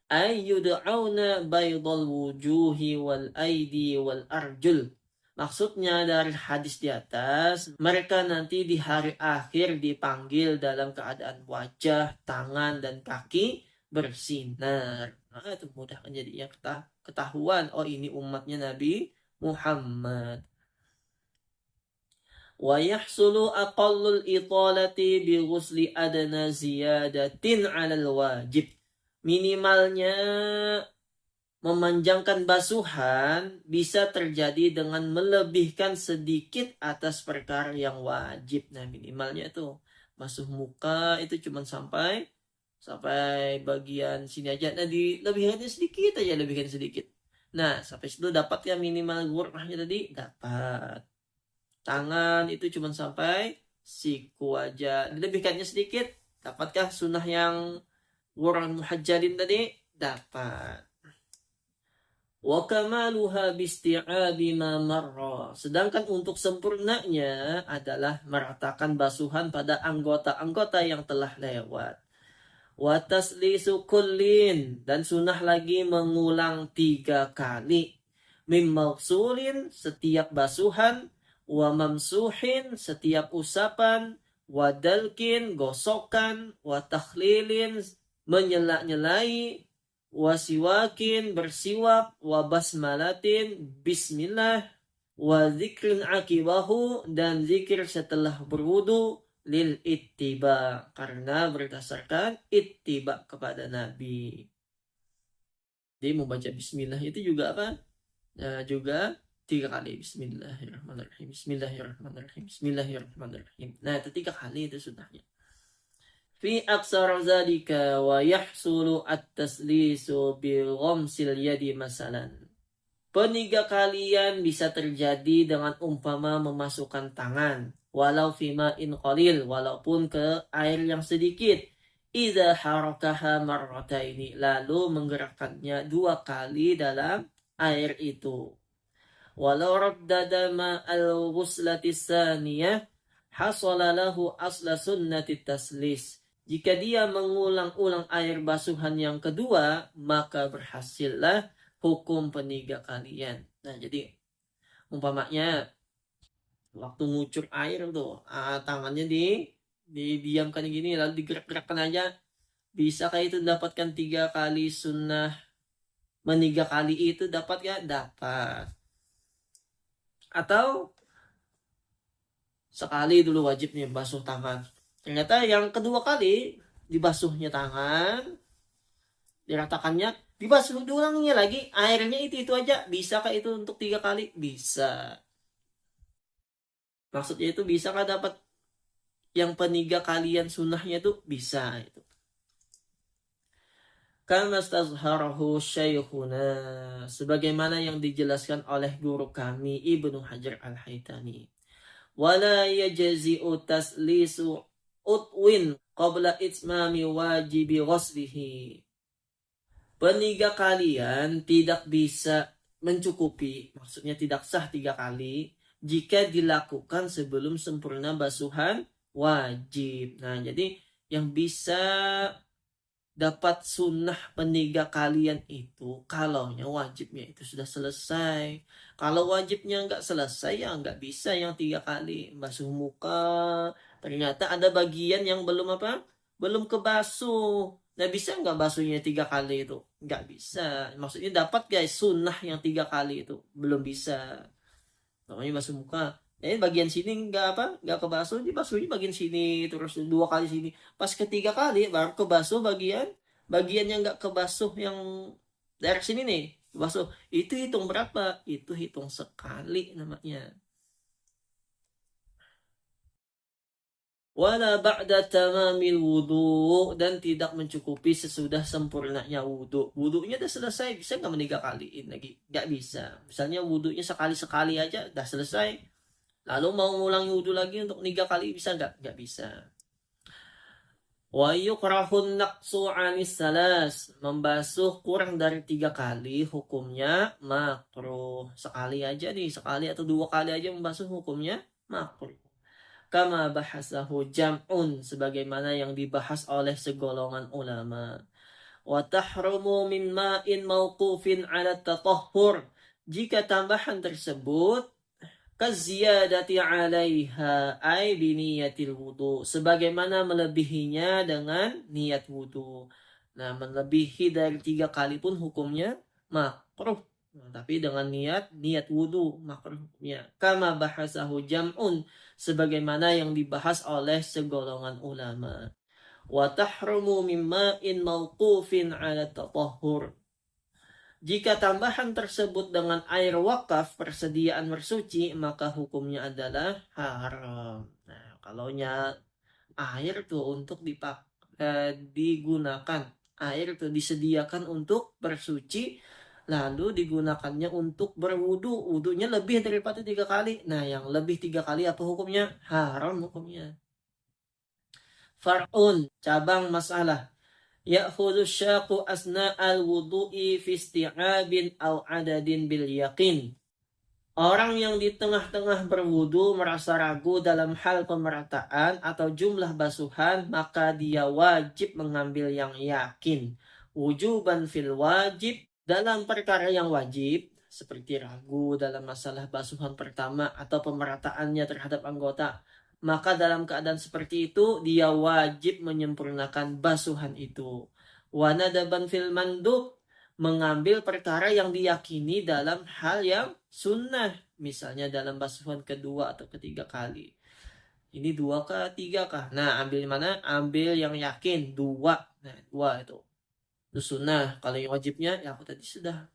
Ayyud'auna baydal wujuhi wal aidi wal arjul. Maksudnya dari hadis di atas, mereka nanti di hari akhir dipanggil dalam keadaan wajah, tangan, dan kaki bersinar. Nah, itu mudah kan jadi yang ketahuan, oh ini umatnya Nabi Muhammad. Wa yahsulu aqallul italati bi ghusli adna ziyadatin 'alal wajib. Minimalnya memanjangkan basuhan bisa terjadi dengan melebihkan sedikit atas perkara yang wajib. Nah, minimalnya itu basuh muka itu cuma sampai bagian sini aja. Nah, dilebihkannya sedikit aja, lebihkan sedikit. Nah, sampai situ dapat ya minimal ghurrahnya tadi? Dapat. Tangan itu cuma sampai siku aja. Dilebihkannya sedikit, dapatkah sunnah yang ghurran muhajjalin tadi? Dapat. Wa kamaluha bisti'abi ma marra. Sedangkan untuk sempurnanya adalah meratakan basuhan pada anggota-anggota yang telah lewat. Wa taslisu kullin, dan sunnah lagi mengulang 3 kali. Mim maghsulin, setiap basuhan, wa mamsuhin, setiap usapan, wa dalkin, gosokan, wa takhlilin, menyela-nyelai, wasiwakin, bersiwak, wa basmalatin, bismillah, wa zikrin akibahu, dan zikir setelah berwudu, lil ittiba, karena berdasarkan ittiba kepada Nabi. Jadi membaca bismillah itu juga apa? Juga 3 kali. Bismillahirrahmanirrahim, Bismillahirrahmanirrahim, Bismillahirrahmanirrahim. Nah, itu 3 kali itu sunnahnya. Fi aksar zalika wa yahsulu at-taslisu bi ghamsil yadi masalan. Peniga kalian bisa terjadi dengan umpama memasukkan tangan, walau fima in qalil, walaupun ke air yang sedikit. Idza harakaha marrataini, lalu menggerakkannya 2 kali dalam air itu. Walau raddada ma'al ghuslati tsaniyah hasala lahu asla sunnati taslis. Jika dia mengulang-ulang air basuhan yang kedua, maka berhasillah hukum peniga kalian. Nah, jadi umpamanya waktu ngucur air tuh, tangannya didiamkan gini lalu digerak-gerakkan aja. Bisa kayak itu mendapatkan 3 kali sunnah Meniga kali itu dapat gak? Dapat. Atau sekali dulu wajib nih basuh tangan. Ternyata yang kedua kali dibasuhnya tangan, diratakannya, dibasuh diulangnya lagi, airnya itu aja. Bisakah itu untuk 3 kali? Bisa. Maksudnya itu bisakah dapat yang peniga kalian sunnahnya itu? Bisa itu. Kama stazharahu syaikhuna, sebagaimana yang dijelaskan oleh guru kami Ibnu Hajar Al-Haytami. Wala yajzi'u taslisu utwin qabla itmami wajibi ghuslihi. Peniga kalian tidak bisa mencukupi, maksudnya tidak sah 3 kali, jika dilakukan sebelum sempurna basuhan wajib. Nah, jadi yang bisa dapat sunnah peniga kalian itu kalaunya wajibnya itu sudah selesai. Kalau wajibnya nggak selesai ya nggak bisa yang 3 kali basuh muka. Ternyata ada bagian yang belum apa? Belum kebasuh. Nah bisa nggak basuhnya 3 kali itu? Nggak bisa. Maksudnya dapat guys sunnah yang 3 kali itu belum bisa. Namanya basuh muka. Bagian sini nggak apa? Nggak kebasuh, dibasuhnya bagian sini terus 2 kali sini. Pas ketiga kali baru kebasuh bagian yang nggak kebasuh yang daerah sini nih. Kebasuh. Itu hitung berapa? Itu hitung sekali namanya. Wala ba'da tamamil wudu, dan tidak mencukupi sesudah sempurnanya wudu. Wudunya udah selesai, bisa nggak 3 kaliin lagi? Nggak bisa. Misalnya wudunya sekali-sekali aja udah selesai. Lalu mau ngulangi wudhu lagi untuk 3 kali bisa nggak? Nggak bisa. Wa yukrahun naqsu anis salas. Membasuh kurang dari 3 kali hukumnya makruh. Sekali aja nih, sekali atau 2 kali aja membasuh hukumnya makruh. Kama bahasahu jam'un, sebagaimana yang dibahas oleh segolongan ulama. Wa tahrumu min ma'in mauqufin ala tatahhur. Jika tambahan tersebut kaziyadati 'alaiha ay biniyatil wudu, sebagaimana melebihinya dengan niat wudu. Nah, melebihi dari 3 kali pun hukumnya makruh. Nah, tapi dengan niat wudu makruh hukumnya. Kama bahasahu jam'un, sebagaimana yang dibahas oleh segolongan ulama. Wa tahrumu mimma in mauqufin 'ala tatahhur. Jika tambahan tersebut dengan air wakaf persediaan bersuci, maka hukumnya adalah haram. Nah, kalaunya air tuh untuk digunakan, air tuh disediakan untuk bersuci, lalu digunakannya untuk berwudu, wudunya lebih daripada 3 kali. Nah, yang lebih 3 kali apa hukumnya? Haram hukumnya. Far'un, cabang masalah. Ya'khudhu syaqu asna'al wudu'i fi isti'abin aw adadin bil yaqin. Orang yang di tengah-tengah berwudu merasa ragu dalam hal pemerataan atau jumlah basuhan, maka dia wajib mengambil yang yakin. Wujuban fil wajib, dalam perkara yang wajib, seperti ragu dalam masalah basuhan pertama atau pemerataannya terhadap anggota, maka dalam keadaan seperti itu dia wajib menyempurnakan basuhan itu. Wanadaban fil mandub, mengambil perkara yang diyakini dalam hal yang sunnah, misalnya dalam basuhan kedua atau ketiga kali. Ini 2 kah 3 kah? Nah, ambil mana? Ambil yang yakin 2. Nah, 2 itu sunnah. Kalau yang wajibnya ya aku tadi sudah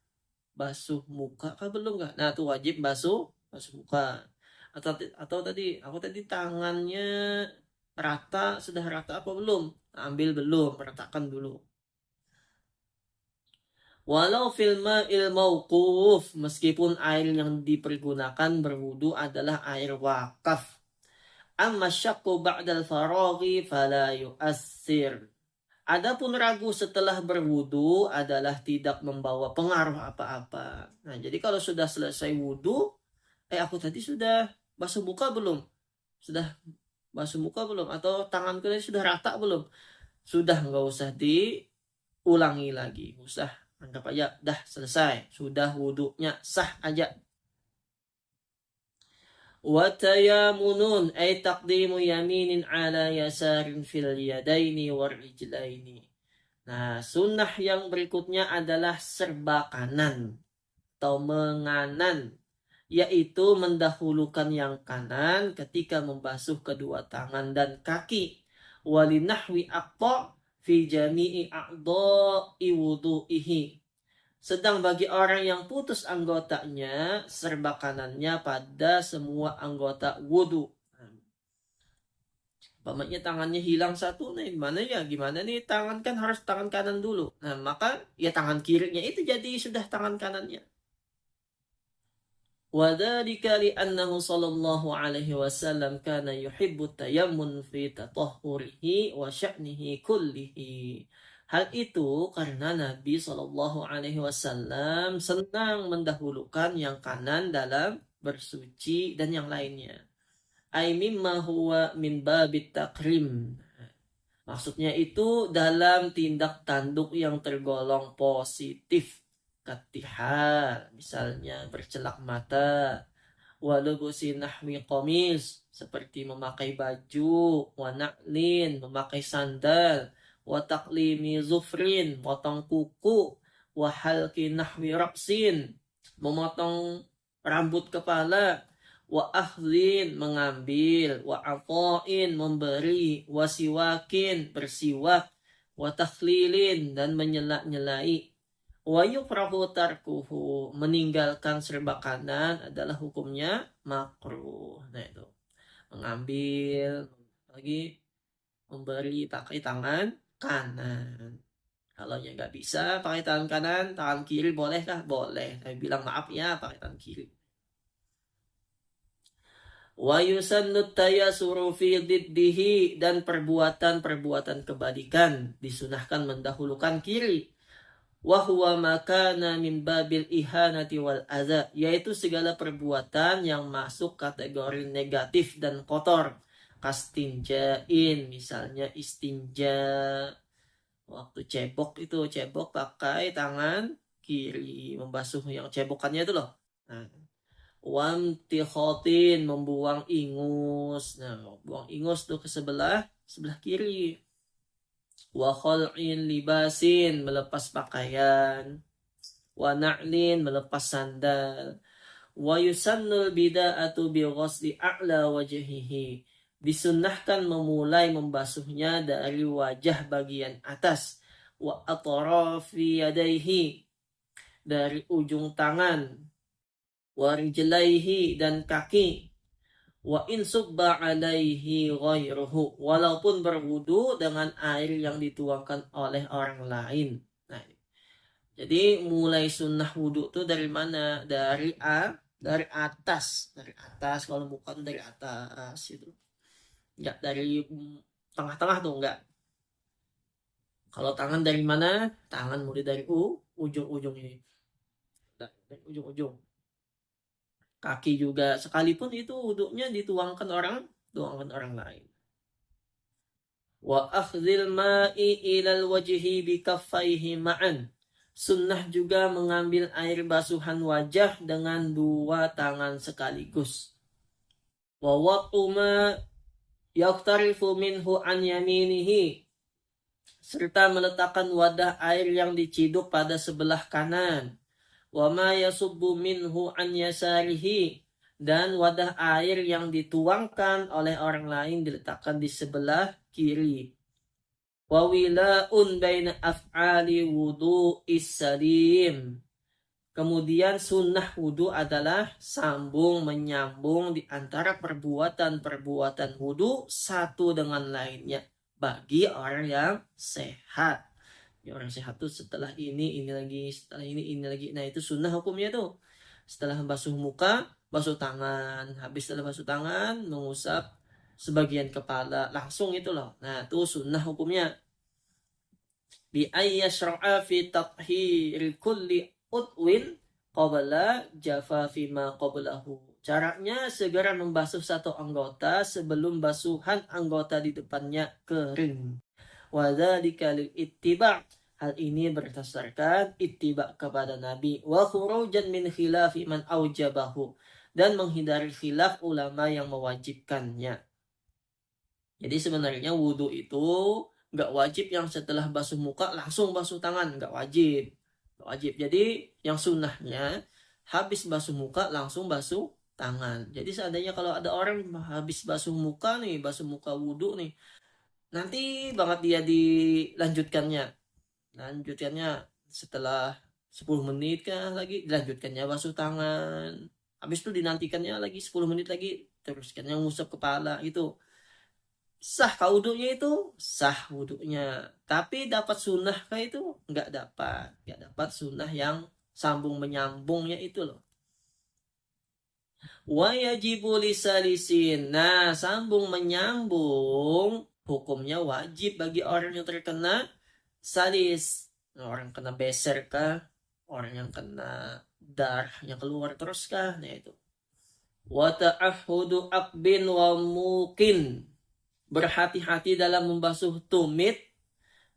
basuh muka kah belum kah? Nah, itu wajib basuh muka. Atau tadi aku tadi tangannya rata, sudah rata apa belum? Ambil belum, ratakan dulu. Walau fil ma'il mauquf, meskipun air yang dipergunakan berwudu adalah air wakaf. Amma syakku ba'dal faraghi fala yu'assir. Adapun ragu setelah berwudu adalah tidak membawa pengaruh apa-apa. Nah, jadi kalau sudah selesai wudu, aku tadi sudah basuh muka belum? Sudah basuh muka belum? Atau tanganku tadi sudah rata belum? Sudah, nggak usah diulangi lagi. Nggak usah, anggap aja dah selesai. Sudah wudunya sah aja. Wa tayamunun ay taqdimu yaminin ala yasarin fil yadaini war rijlaini. Nah, sunnah yang berikutnya adalah serba kanan atau menganan, yaitu mendahulukan yang kanan ketika membasuh kedua tangan dan kaki. Walinahwi aqta fi jami'i a'dha'i wudu'ihi. Sedang bagi orang yang putus anggotanya, serba kanannya pada semua anggota wudu. Pamatnya tangannya hilang satu, nah gimana nih tangan kan harus tangan kanan dulu. Nah maka ya tangan kirinya itu jadi sudah tangan kanannya. وذلك لأنه صلى الله عليه وسلم كان يحب التيمم في تطهره وشأنه كله. Hal itu karena Nabi Shallallahu Alaihi Wasallam senang mendahulukan yang kanan dalam bersuci dan yang lainnya. Ay mimma huwa min babit takrim. Maksudnya itu dalam tindak tanduk yang tergolong positif. Katihar, misalnya bercelak mata. Walubusi nahwi komis, seperti memakai baju. Wanaklin, memakai sandal. Wataklimi zufrin, potong kuku. Wahalki nahwi raksin, memotong rambut kepala. Wa akhlin, mengambil. Wa atain, memberi. Wa siwakin, bersiwak. Wa takhlilin, dan menyela-nyelai. Wa yukrahu tarkuhu, meninggalkan serba kanan adalah hukumnya makruh. Nah itu, mengambil, lagi memberi pakai tangan kanan. Kalau yang nggak bisa pakai tangan kanan, tangan kiri bolehkah? Boleh. Saya bilang maaf ya, pakai tangan kiri. Wa yusannu tayasuru fi diddihi, dan perbuatan-perbuatan kebalikan disunahkan mendahulukan kiri. Wa huwa makana min babil ihanati wal adza, yaitu segala perbuatan yang masuk kategori negatif dan kotor. Kastinjain, misalnya istinja, waktu cebok itu cebok pakai tangan kiri, membasuh yang cebokannya itu loh. Nah, wamtikhotin, membuang ingus. Nah, buang ingus tuh ke sebelah kiri. Wa khal'in libasin, melepas pakaian. Wa na'lin, melepas sandal. Wa yusannul bida'atu bi ghusli a'la wajhihi, disunnahkan memulai membasuhnya dari wajah bagian atas. Wa atrafi yadaihi, dari ujung tangan. Wa rijlaihi, dan kaki. Wa in subba alaihi ghairuhu, walaupun berwudu dengan air yang dituangkan oleh orang lain. Nah, jadi mulai sunnah wudu itu dari mana? Dari atas. Kalau muka tuh dari atas itu. Enggak dari tengah-tengah tuh enggak. Kalau tangan dari mana? Tangan mulai dari ujung-ujung ini. Dari ujung-ujung. Kaki juga, sekalipun itu wuduknya dituangkan orang lain. Wa akhdhil ma'i ilal wajhi bikaffaihi ma'an, sunnah juga mengambil air basuhan wajah dengan dua tangan sekaligus. Wa waquma yaktarifu minhu an yaminihi, serta meletakkan wadah air yang diciduk pada sebelah kanan. Wa ma yasubbu minhu an yasarihi, dan wadah air yang dituangkan oleh orang lain diletakkan di sebelah kiri. Wa wila'un baina af'ali wudu'is salim, kemudian sunnah wudu adalah menyambung di antara perbuatan-perbuatan wudu satu dengan lainnya bagi orang yang sehat. Ya, orang sehat tuh setelah ini lagi, setelah ini lagi. Nah itu sunnah hukumnya tuh. Setelah basuh muka, basuh tangan. Habis setelah basuh tangan, mengusap sebagian kepala. Langsung itu loh. Nah itu sunnah hukumnya. Bi ayyashra'a fi tathhiri kulli udwin qabla jafafi ma qablahu. Caranya segera membasuh satu anggota sebelum basuhan anggota di depannya kering. Wadzalika lil ittiba', hal ini berdasarkan ittiba' kepada Nabi. Wa khurujan min khilafi man aujabahu, dan menghindari khilaf ulama yang mewajibkannya. Jadi sebenarnya wudu itu Nggak wajib yang setelah basuh muka langsung basuh tangan, nggak wajib. Nggak wajib. Jadi yang sunnahnya habis basuh muka langsung basuh tangan. Jadi seandainya kalau ada orang habis basuh muka nih, basuh muka wudhu nih, nanti banget dia dilanjutkannya. Lanjutkannya setelah 10 menit kah lagi dilanjutkannya basuh tangan. Habis itu dinantikannya lagi 10 menit lagi teruskannya ngusap kepala itu. Sah kah wudhunya itu? Sah wudhunya. Tapi dapat sunnah kah itu? Nggak dapat sunnah yang sambung menyambungnya itu loh. Wa yajibu lisalisin. Nah, sambung menyambung hukumnya wajib bagi orang yang terkena salis. Nah, orang kena beser kah? Orang yang kena darah yang keluar terus kah? Nah itu. Wa ta'ahudu akbin wa mukin. Berhati-hati dalam membasuh tumit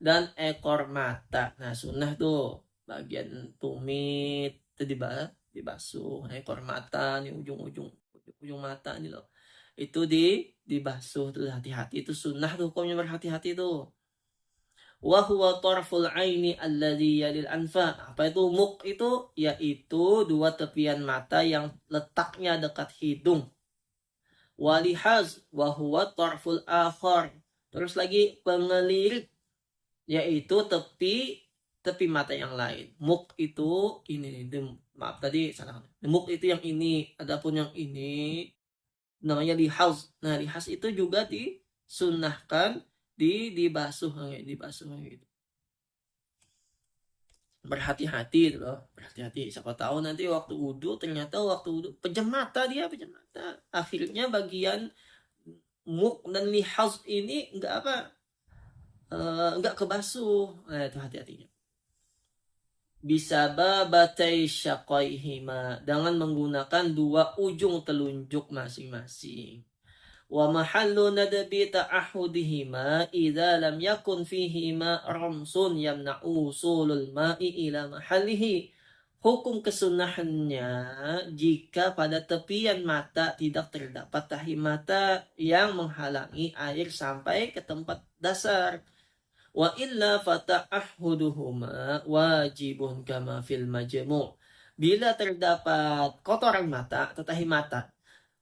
dan ekor mata. Nah, sunnah tuh bagian tumit itu dibasuh. Nah, ekor mata nih ujung mata nih loh. Itu dibasuh tuh hati-hati itu sunnah tuh hukumnya berhati-hati tuh. Wa huwa tarful aini alladhi yalil anfa. Apa itu muk itu? Yaitu dua tepian mata yang letaknya dekat hidung. Walihaz wa huwa tarful akhar. Terus lagi pengelirik yaitu tepi mata yang lain. Muk itu ini maaf tadi salah. Muk itu yang ini, adapun yang ini namanya lihaz. Nah, lihaz itu juga disunnahkan dibasuh gitu. Berhati-hati itu loh, berhati-hati. Siapa tahu nanti waktu wudhu ternyata waktu wudhu pejam mata. Akhirnya bagian muk dan lihaz ini enggak kebasuh. Nah, itu hati-hatinya. Bisa babatai syaqaihima dengan menggunakan dua ujung telunjuk masing-masing. Wa mahallu nadabi ta'ahudihima idza lam yakun fihima ramsun yamna'u usulul ma'i ila mahallihi. Hukum kesunahannya jika pada tepian mata tidak terdapat tahi mata yang menghalangi air sampai ke tempat dasar. Wa illa fata'ahuduhuma wajibun kama fil majmu'. Bila terdapat kotoran mata atau tahi mata,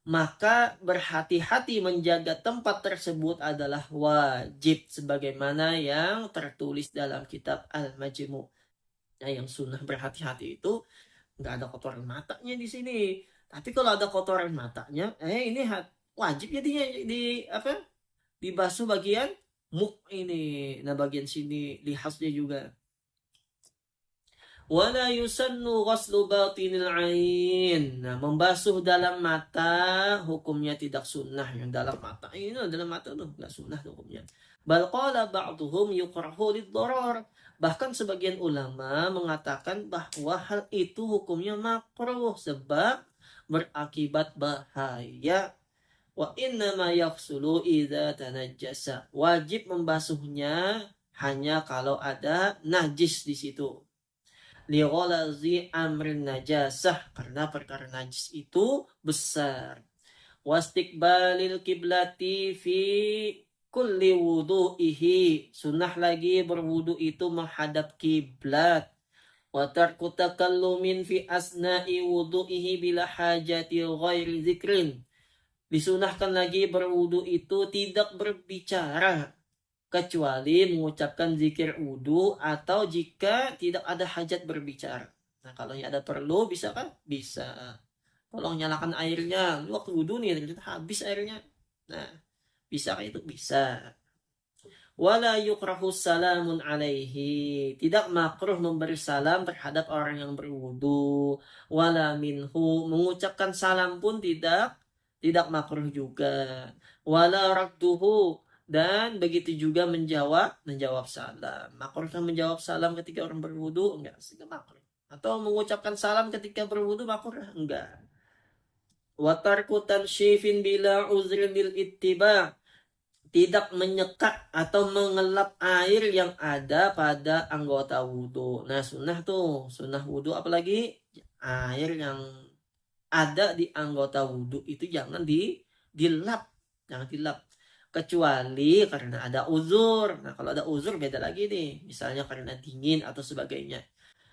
maka berhati-hati menjaga tempat tersebut adalah wajib sebagaimana yang tertulis dalam kitab Al-Majmu'. Nah, yang sunnah berhati-hati itu nggak ada kotoran matanya di sini. Tapi kalau ada kotoran matanya, ini wajib jadinya dibasuh bagian muk ini. Nah, bagian sini lihasnya juga. Wala yusannu ghaslu batinil ain. Nah, membasuh dalam mata hukumnya tidak sunnah. Yang dalam mata ini dalam mata tuh enggak sunnah hukumnya. Bal qala ba'dhum yukrahu lid-darar. Bahkan sebagian ulama mengatakan bahwa hal itu hukumnya makruh sebab berakibat bahaya. Wa inna ma yaghsulu idza tanajjasa. Wajib membasuhnya hanya kalau ada najis di situ. Lighalazi amrin najasah, karena perkara najis itu besar. Wastiqbalil kiblati fi kulli wudu'ihi. Sunnah lagi berwudu itu menghadap kiblat. Wa tarku takallumin fi asna'i wudu'ihi bila hajati ghairi zikrin. Disunahkan lagi berwudu itu tidak berbicara kecuali mengucapkan zikir wudu atau jika tidak ada hajat berbicara. Nah, kalau ada perlu bisa kan? Bisa. Tolong nyalakan airnya. Waktu wudu nih ternyata habis airnya. Nah, bisa kan itu? Bisa. Wala yukrahu salamun alaihi. Tidak makruh memberi salam terhadap orang yang berwudu. Wala minhu. Mengucapkan salam pun tidak makruh juga. Wala radduhu. Dan begitu juga menjawab salam. Makruh kan menjawab salam ketika orang berwudu? Enggak, makruh. Atau mengucapkan salam ketika berwudu makruh? Enggak. Wa tarku tanshifin bila uzrin lil ittiba. Tidak menyekat atau mengelap air yang ada pada anggota wudu. Nah, sunnah wudu apalagi air yang ada di anggota wudu itu jangan dilap, jangan dilap. kecuali karena ada uzur. Nah, kalau ada uzur beda lagi nih, misalnya karena dingin atau sebagainya.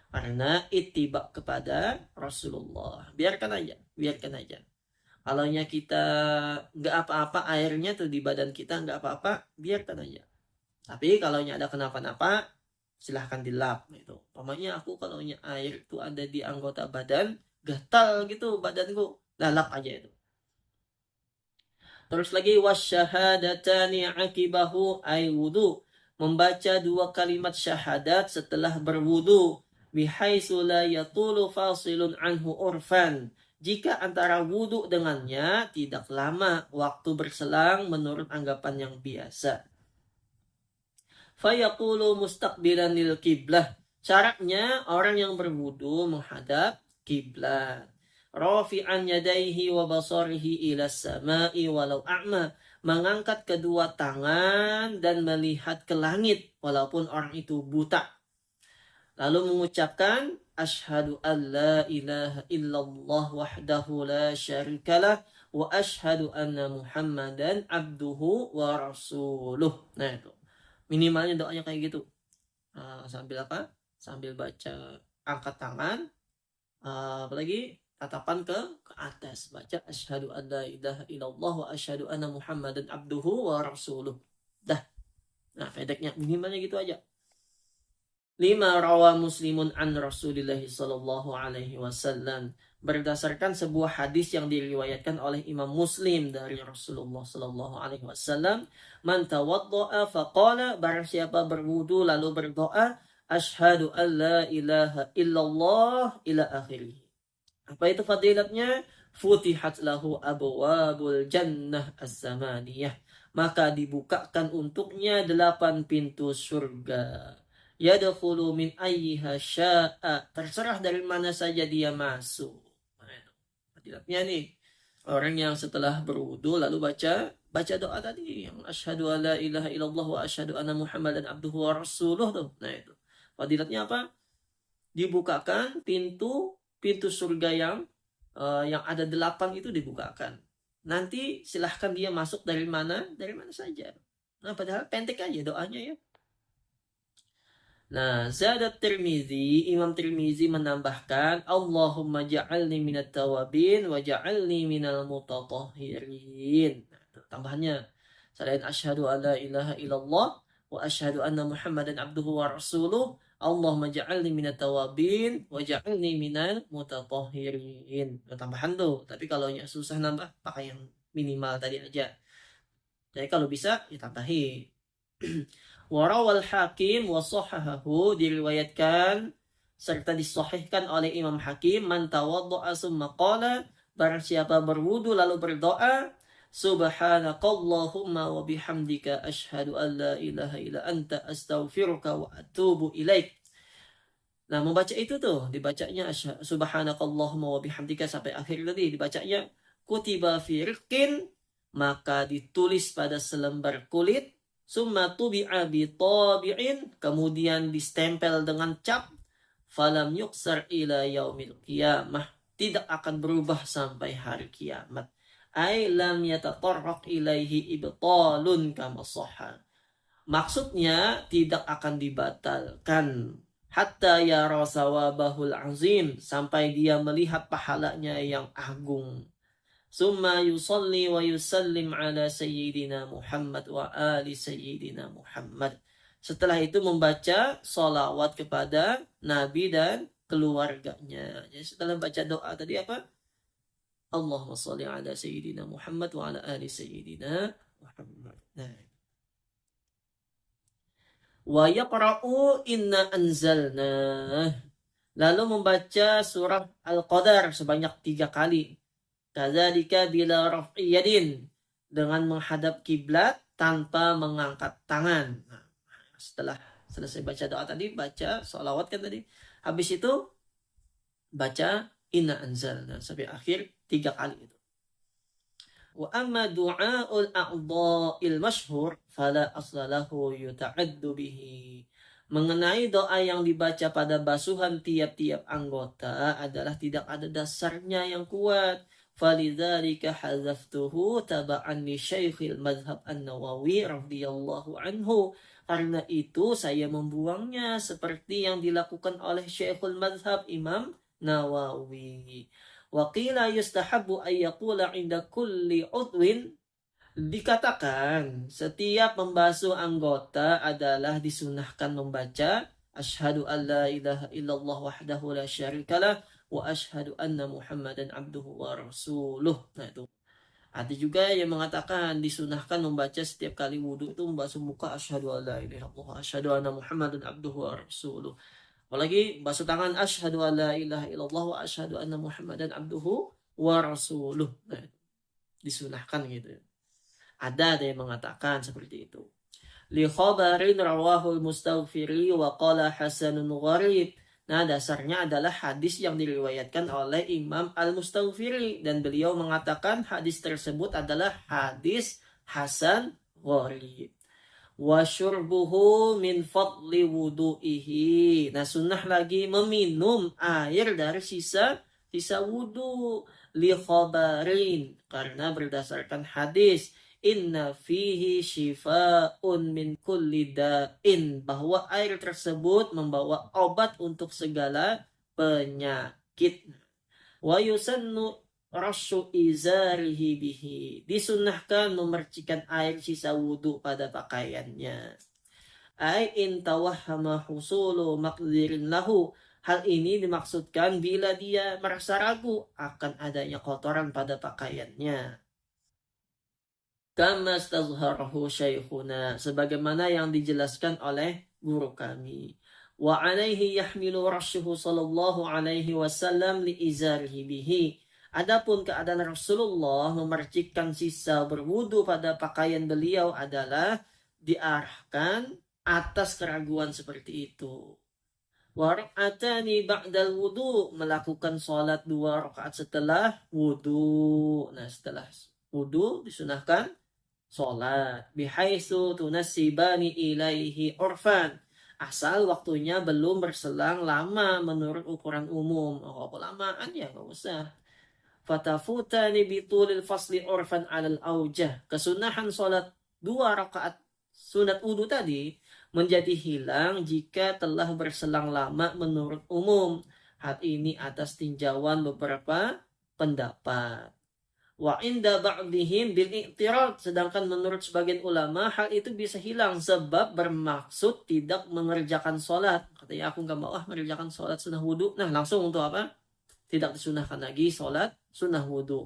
Karena ittiba kepada Rasulullah. Biarkan aja, biarkan aja. Kalau kita nggak apa-apa, airnya tuh di badan kita nggak apa-apa, biarkan aja. Tapi kalau ada kenapa-napa, silahkan dilap gitu. Pokoknya aku kalau air itu ada di anggota badan, gatal gitu badanku, lap aja itu. Terus lagi wasyahadatani akibahu ay wudu, membaca 2 kalimat syahadat setelah berwudu, bihaitsu la yatulu fasilun anhu urfan, jika antara wudu dengannya tidak lama waktu berselang menurut anggapan yang biasa. Fayaqulu mustaqbilan lil kiblah, syaratnya orang yang berwudu menghadap kiblat. Rafi'an yadaihi wa basarihi ila samai walau a'ma, mengangkat kedua tangan dan melihat ke langit walaupun orang itu buta. Lalu mengucapkan asyhadu an la ilaha illallah wahdahu la syarikalah wa asyhadu anna muhammadan abduhu wa rasuluh. Nah itu minimalnya doanya kayak gitu. Sambil apa? Sambil baca, angkat tangan, apalagi tatapan ke atas, baca asyhadu an la ilaha illallah wa asyhadu anna muhammadan abduhu wa rasuluh. Dah. Nah, pendeknya minimalnya gitu aja. 5 rawa muslimun an Rasulillahi sallallahu alaihi wasallam, berdasarkan sebuah hadis yang diriwayatkan oleh Imam Muslim dari Rasulullah sallallahu alaihi wasallam, man tawaddaa faqala, barang siapa berwudu lalu berdoa asyhadu an la ilaha illallah ila akhirih. Apa itu fadilatnya? Futihat lahu abwabul jannah as-samaniyah, maka dibukakan untuknya 8 pintu surga. Yadkhulu min ayyiha sya'a, terserah dari mana saja dia masuk. Fadilatnya nih, orang yang setelah berwudu lalu baca doa tadi yang asyhadu alla ilaha illallah wa asyhadu anna muhammadan abduhu wa rasuluh tuh. Nah itu. Fadilatnya apa? Dibukakan pintu surga yang ada 8 itu dibukakan. Nanti silahkan dia masuk dari mana saja. Nah, padahal pendek aja doanya ya. Nah, Zadat Tirmizi, Imam Tirmizi menambahkan, Allahumma ja'alni minat tawabin wa ja'alni minal mutatahhirin. Nah, tambahannya, selain asyhadu alla ilaha illallah wa asyhadu anna muhammadan abduhu wa rasuluh, Allahumma ja'alni minat tawabin wa ja'alni minal mutatahhirin. Tambahan tuh, tapi kalau susah nambah, pakai yang minimal tadi aja. Jadi kalau bisa, ditambahin. Warawal Hakim wa sahahahu, diriwayatkan serta disahihkan oleh Imam Hakim, man tawadda'a summa qala, barang siapa berwudu lalu berdoa subhanakallahumma wa bihamdika asyhadu an la ilaha illa anta astaghfiruka wa atubu ilaik. Nah, membaca itu tuh dibacanya subhanakallahumma wa bihamdika sampai akhir tadi dibacanya kutiba fi riqqin, maka ditulis pada selembar kulit, summa tubi'a bi tabi'in, kemudian distempel dengan cap, falam yuksar ila yaumil qiyamah, tidak akan berubah sampai hari kiamat. Ai lam yatatarraq ilaihi ibtalun kama sahha, maksudnya tidak akan dibatalkan hatta yara sawabahul azim, sampai dia melihat pahalanya yang agung. Summa yusalli wa yusallim ala sayyidina Muhammad wa ali sayyidina Muhammad, setelah itu membaca salawat kepada Nabi dan keluarganya. Jadi setelah baca doa tadi apa? Allahumma sholli ala sayyidina Muhammad wa ala ali sayyidina Muhammad. Nah. Wa yaqra'u inna anzalna, lalu membaca surah Al-Qadar sebanyak 3 kali. Kadzalika bila raf'i yadin, dengan menghadap kiblat tanpa mengangkat tangan. Nah, setelah selesai baca doa tadi, baca sholawat kan tadi. Habis itu baca inna anzalna sampai akhir 3 kali itu. Wa amma du'aul a'dha'il masyhur fala aslalahu yuta'addu bihi, mengenai doa yang dibaca pada basuhan tiap-tiap anggota adalah tidak ada dasarnya yang kuat. Falidzalika hadzaftuhu taba'an li Syekhil Madhhab An-Nawawi radhiyallahu anhu. Karena itu saya membuangnya seperti yang dilakukan oleh Syekhul Madhhab Imam Nawawi. Wa qila yustahabbu ay yaqula 'inda kulli 'udwin. Dikatakan setiap membasuh anggota adalah disunahkan membaca asyhadu an la ilaha illallah wahdahu la syarikalah wa asyhadu anna muhammadan abduhu wa rasuluh. Nah itu. Ada juga yang mengatakan disunahkan membaca setiap kali wudhu itu membasuh muka asyhadu an la ilaha illallah asyhadu anna muhammadan abduhu wa rasuluh. Apalagi basuh tangan asyhadu an la ilaha illallah wa asyhadu anna muhammadan abduhu wa rasuluh. Nah, disunahkan gitu. Ada yang mengatakan seperti itu. Li khabarin rawahul mustaghfiri wa qala hasanun gharib. Nah, dasarnya adalah hadis yang diriwayatkan oleh Imam Al-Mustaghfiri dan beliau mengatakan hadis tersebut adalah hadis hasan gharib. Wa syurbuhu min fadli wudu'ihi. Nah, sunnah lagi meminum air dari sisa wudu li khabarin karena berdasarkan hadis inna fihi shifa'un min kulli da'in, bahwa air tersebut membawa obat untuk segala penyakit. Wa yusannu rasyu izarihi bihi, disunahkan memercikan air sisa wudu pada pakaiannya. Ai in tawahhama husulu maqdirin lahu, hal ini dimaksudkan bila dia merasa ragu akan adanya kotoran pada pakaiannya. Kama stazharahu syekhuna, sebagaimana yang dijelaskan oleh guru kami. Wa alaihi yahmilu rasyuhu sallallahu alaihi wasallam li izarihi bihi. Adapun keadaan Rasulullah memercikkan sisa berwudu pada pakaian beliau adalah diarahkan atas keraguan seperti itu. Wa rak'atani ba'dal wudu, melakukan sholat 2 rakaat setelah wudu. Nah, setelah wudu disunahkan sholat bihaitsu tunassibani ilaihi urfan, asal waktunya belum berselang lama menurut ukuran umum. Oh, kelamaan ya nggak usah. Fatafutani bitulil fasli urfan alal aujah, kesunahan sholat 2 rakaat sunat wudu tadi menjadi hilang jika telah berselang lama menurut umum. Hal ini atas tinjauan beberapa pendapat. Wa inda ba'dihim bil i'tirad, sedangkan menurut sebagian ulama hal itu bisa hilang sebab bermaksud tidak mengerjakan sholat. Katanya aku nggak mau mengerjakan sholat sunnah wudu. Nah, langsung untuk apa? Tidak disunahkan lagi sholat sunnah wudu.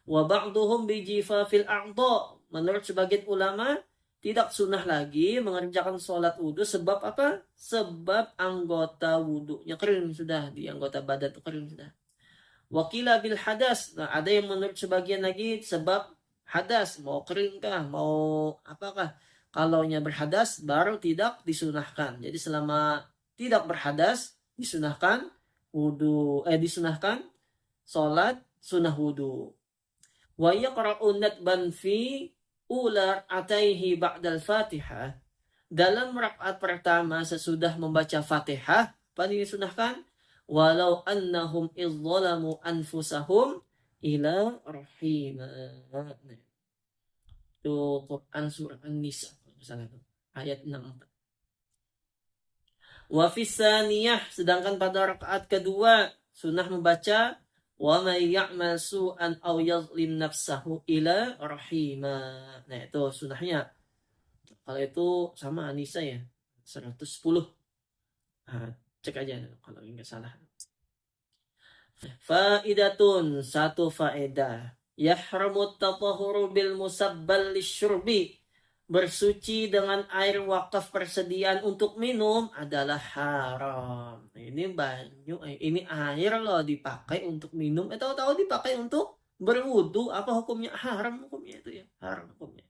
Wa ba'duhum bi jifafil a'dha, menurut sebagian ulama tidak sunnah lagi mengerjakan sholat wudu sebab apa? Sebab anggota wudunya kering sudah, di anggota badan itu kering sudah. Wakila bil hadas. Nah, ada yang menurut sebagian lagi sebab hadas, mau kering kah, mau apakah. Kalaunya berhadas baru tidak disunahkan. Jadi selama tidak berhadas disunahkan disunahkan sholat sunnah wudu. Wa yaqra'u nadban fi ula ataihi ba'dal Fatihah. Dalam rakaat pertama sesudah membaca Fatihah, apa disunahkan? Walau annahum izzalamu anfusahum ila rahimah. Itu Quran surah An-Nisa misalnya itu ayat 64. Wa fissaniyah, sedangkan pada rakaat kedua sunnah membaca wa may ya'mal su'an aw yazlim nafsahu ila rahimah. Nah, itu sunnahnya. Kalau itu sama An-Nisa ya 110. Nah, cek aja kalau nggak salah. Faidatun, satu faedah. Yahramut tatahuru bil musabbal lisyurbi, bersuci dengan air wakaf persediaan untuk minum adalah haram. Ini ini air loh dipakai untuk minum. Tahu-tahu dipakai untuk berwudu, apa hukumnya? Haram hukumnya itu ya, haram hukumnya.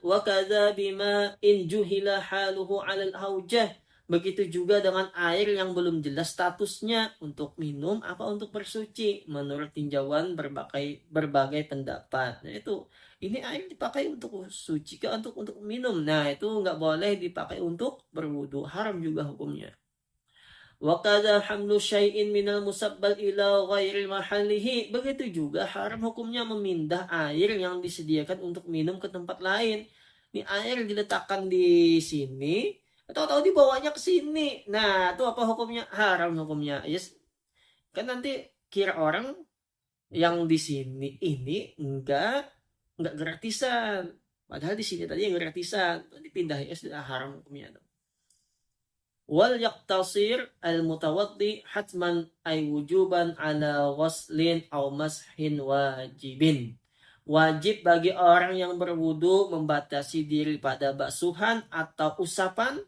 Wakadha bima in juhila haluhu alal aujah, begitu juga dengan air yang belum jelas statusnya untuk minum apa untuk bersuci menurut tinjauan berbagai pendapat. Nah, itu ini air dipakai untuk suci ke untuk minum. Nah, itu nggak boleh dipakai untuk berwudu, haram juga hukumnya. Wa kadza hamlu syai'in minal musabbal ila ghairi mahallihi. Begitu juga haram hukumnya memindah air yang disediakan untuk minum ke tempat lain. Ini air diletakkan di sini, atau dibawanya ke sini. Nah, itu apa hukumnya? Haram hukumnya. Yes. Kan nanti kira orang yang di sini ini enggak gratisan. Padahal di sini tadi yang gratisan. Dipindah ya sudah haram hukumnya. Wal yaktasir al mutawaddi hatman ay wujuban ala ghuslin aw mashin wajibin. Wajib bagi orang yang berwudu membatasi diri pada basuhan atau usapan.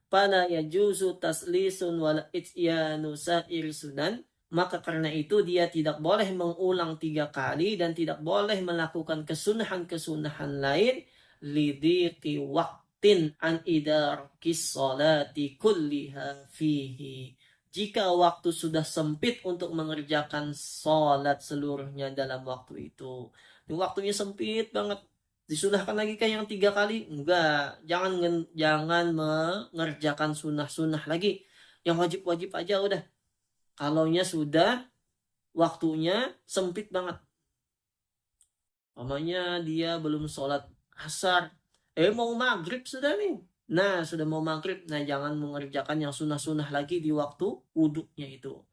Fala yajuzu taslisun wala ityanu sa'ir sunan. Maka karena itu dia tidak boleh mengulang 3 kali dan tidak boleh melakukan kesunahan-kesunahan lain lidhiqi waqtin an idarkis salati kulliha fihi. Jika waktu sudah sempit untuk mengerjakan salat seluruhnya dalam waktu itu. Ini waktunya sempit banget. Disunahkan lagi kayak yang 3 kali? Enggak. Jangan mengerjakan sunah-sunah lagi. Yang wajib-wajib aja udah. Kalaunya sudah waktunya sempit banget. Namanya dia belum sholat asar. Mau maghrib sudah nih. Nah, sudah mau maghrib. Nah, jangan mengerjakan yang sunah-sunah lagi di waktu wuduknya itu.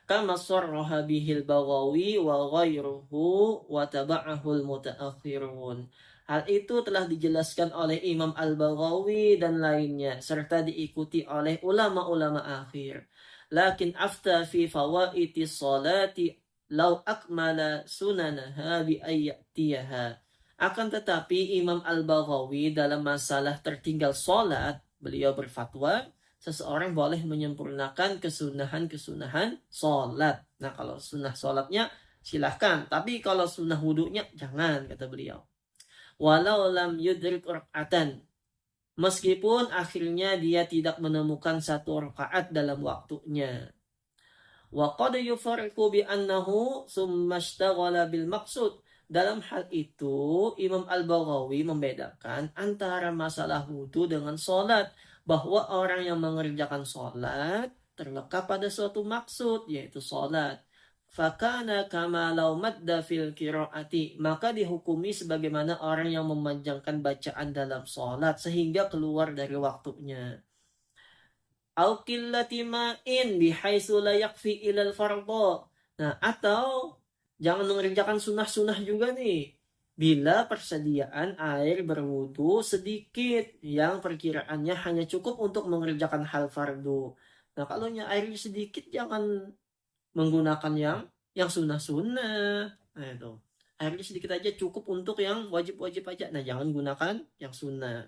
Kama sarraha bihil Baghawi wa ghairuhu wa taba'ahul mutaakhirun. Hal itu telah dijelaskan oleh Imam Al-Baghawi dan lainnya serta diikuti oleh ulama-ulama akhir. Lakin afta fi fawaiti salati law akmala sunanaha bi ayyatiyaha. Akan tetapi Imam Al-Baghawi dalam masalah tertinggal salat, beliau berfatwa seseorang boleh menyempurnakan kesunahan-kesunahan salat. Nah, kalau sunnah salatnya silahkan, tapi kalau sunnah wudunya jangan, kata beliau. Walau lam yudrik rak'atan, meskipun akhirnya dia tidak menemukan 1 rakaat dalam waktunya. Wa qad yufarriqu bi annahu summa ishtaghala bil maqsud. Dalam hal itu, Imam Al-Baghawi membedakan antara masalah wudu dengan salat, bahwa orang yang mengerjakan salat terlekat pada suatu maksud, yaitu salat. Fakana kama law madda fil qiraati, maka dihukumi sebagaimana orang yang memanjangkan bacaan dalam salat sehingga keluar dari waktunya. Au qillati ma'in bihaitsu la yakfi ilal fardhu. Nah, atau jangan mengerjakan sunah-sunah juga nih. Bila persediaan air berwudu sedikit yang perkiraannya hanya cukup untuk mengerjakan hal fardu. Nah, kalau airnya sedikit jangan menggunakan yang sunah-sunah. Nah, itu. Airnya sedikit aja cukup untuk yang wajib-wajib aja. Nah, jangan gunakan yang sunnah.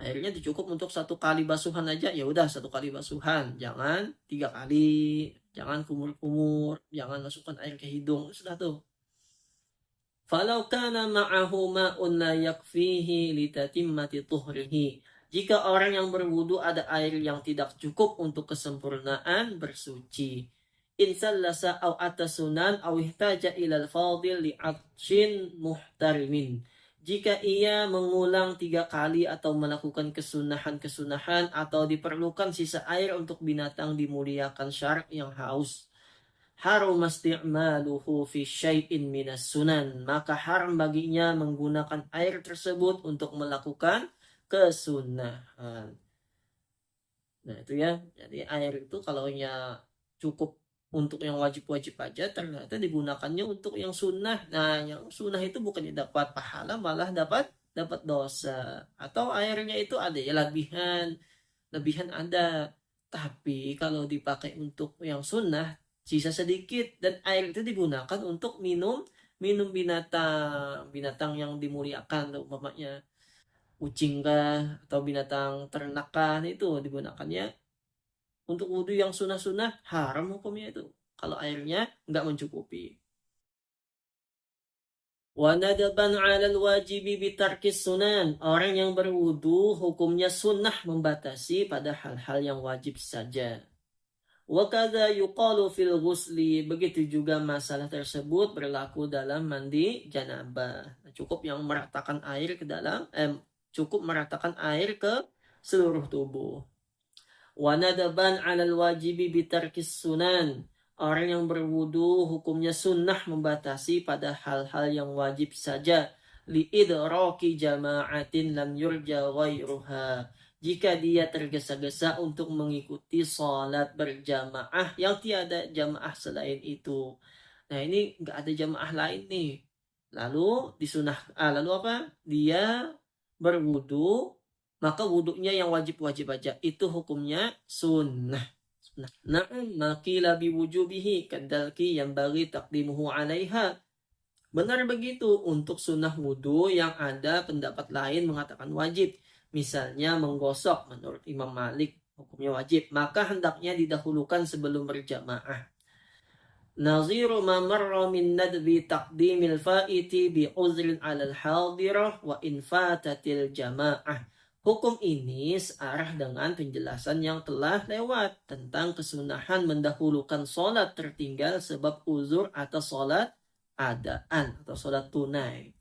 Airnya cukup untuk 1 kali basuhan aja, ya udah 1 kali basuhan. Jangan 3 kali. Jangan kumur-kumur. Jangan masukkan air ke hidung. Sudah tuh. Falau kana ma'ahu ma'un la yakfihi litatimmati tuhrihi. Jika orang yang berwudu ada air yang tidak cukup untuk kesempurnaan bersuci. In sallasa aw atasunan aw ihtaja ilal fadil li'atshin muhtarimin. Jika ia mengulang 3 kali atau melakukan kesunahan-kesunahan atau diperlukan sisa air untuk binatang dimuliakan syarak yang haus. Harum isti'maluhu fi syai'in minas sunan, maka haram baginya menggunakan air tersebut untuk melakukan kesunahan. Nah, itu ya. Jadi air itu kalau cukup untuk yang wajib-wajib aja, ternyata digunakannya untuk yang sunnah. Nah, yang sunnah itu bukannya dapat pahala, malah dapat dosa. Atau airnya itu ada ya lebihan ada. Tapi kalau dipakai untuk yang sunnah, sisa sedikit, dan air itu digunakan untuk minum binatang yang dimuliakan, umpamanya kucing kah atau binatang ternak kah, itu digunakannya untuk wudhu yang sunah-sunah, haram hukumnya itu kalau airnya nggak mencukupi. Wa nadaban 'alal wajibi bitarkis sunan, orang yang berwudhu hukumnya sunnah membatasi pada hal-hal yang wajib saja. Wa kadza yuqalu fil ghusli, begitu juga masalah tersebut berlaku dalam mandi janabah. Cukup yang meratakan air ke dalam cukup meratakan air ke seluruh tubuh. Wa nadaban 'alal wajibi bitarkis sunan. Orang yang berwudu hukumnya sunnah membatasi pada hal-hal yang wajib saja. Li'idraki jama'atin lam yurja ghairuha. Jika dia tergesa-gesa untuk mengikuti sholat berjamaah yang tiada jamaah selain itu. Nah ini nggak ada jamaah lain nih. Lalu apa? Dia berwudu, maka wudunya yang wajib-wajib aja. Itu hukumnya sunnah. Na'am maqila biwujubihi kadalki yang bagi takdimuhu 'alaiha. Benar begitu untuk sunnah wudu yang ada pendapat lain mengatakan wajib. Misalnya menggosok menurut Imam Malik hukumnya wajib, maka hendaknya didahulukan sebelum berjamaah. Naziru ma marra min nadbi taqdimil fa'iti bi uzrin 'alal hadirah wa in fatatil jamaah. Hukum ini searah dengan penjelasan yang telah lewat tentang kesunahan mendahulukan sholat tertinggal sebab uzur atau sholat adaan atau sholat tunai.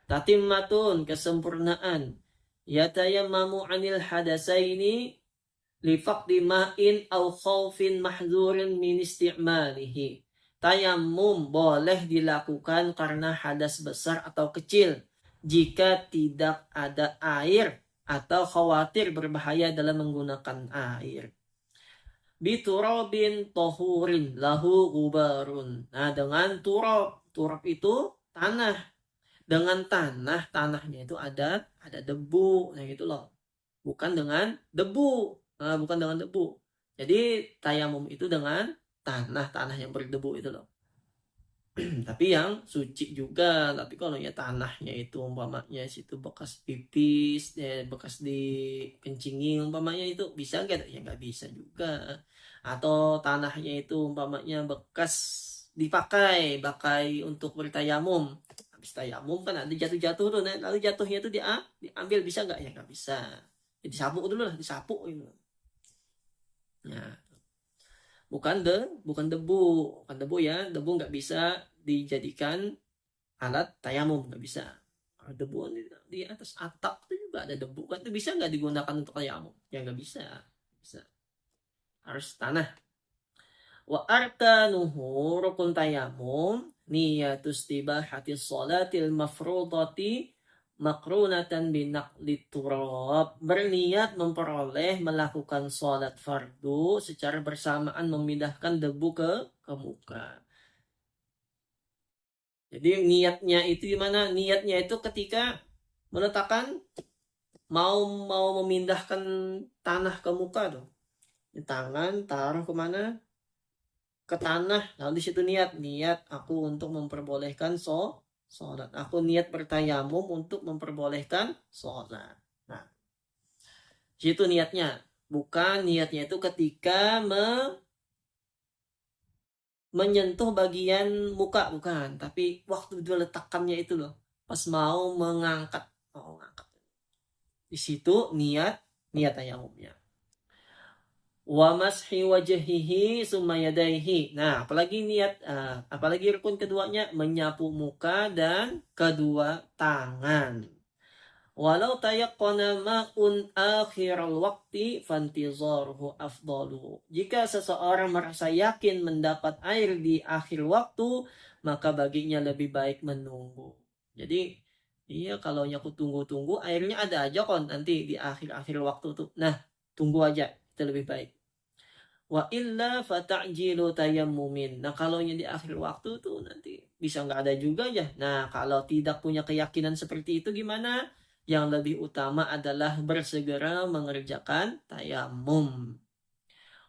Tatimmatun, kesempurnaan. Yatayammamu 'anil hadasaini li faqdi ma'in aw khawfin mahzurin min isti'malihi. Tayammum boleh dilakukan karena hadas besar atau kecil jika tidak ada air atau khawatir berbahaya dalam menggunakan air. Biturabin tohurin lahu gubarun. Nah dengan turab itu tanah. Dengan tanahnya itu ada debu. Nah gitu loh. Bukan dengan debu. Bukan dengan debu. Jadi tayamum itu dengan tanah yang berdebu itu loh. Tapi yang suci juga. Tapi kalau ya tanahnya itu umpamanya situ bekas pipis, bekas dikencingi umpamanya itu bisa nggak? Ya nggak bisa juga. Atau tanahnya itu umpamanya bekas dipakai untuk bertayamum. Habis tayamum kan ada jatuh tuh, lalu jatuhnya itu diambil bisa nggak? Ya nggak bisa. Ya, disapu dulu lah, disapu gitu. Ya. Bukan debu ya, debu nggak bisa dijadikan alat tayamum, nggak bisa. Kalau debu di atas atap itu juga ada debu kan, itu bisa nggak digunakan untuk tayamum? Ya nggak bisa, harus tanah. Wa arkanuhu rukun tayamum niyatus tibahatis sholatil mafrudati makrunatan binaqli turab, berniat memperoleh melakukan sholat fardu secara bersamaan memindahkan debu ke muka. Jadi niatnya itu gimana? Niatnya itu ketika meletakkan mau memindahkan tanah ke muka tuh. Di tangan taruh kemana? Ke tanah. Lalu di situ niat aku untuk memperbolehkan sholat. Aku niat bertayamum untuk memperbolehkan sholat. Nah, situ niatnya. Bukan niatnya itu ketika menyentuh bagian muka, bukan. Tapi waktu dia letakkannya itu loh. Pas mau mengangkat. Di situ niat tayamumnya. Wa mashi wajhihi summa yadayhi. Nah, apalagi rukun keduanya menyapu muka dan kedua tangan. Walau tayaqqana ma'un akhiral waqti fantizaruhu afdalu. Jika seseorang merasa yakin mendapat air di akhir waktu, maka baginya lebih baik menunggu. Jadi, iya kalau nyaku tunggu airnya ada aja kok nanti di akhir waktu tuh. Nah, tunggu aja, itu lebih baik. Wa illa fata'jilu tayammumin. Nah, kalau yang di akhir waktu tuh nanti bisa nggak ada juga ya. Nah, kalau tidak punya keyakinan seperti itu gimana? Yang lebih utama adalah bersegera mengerjakan tayammum.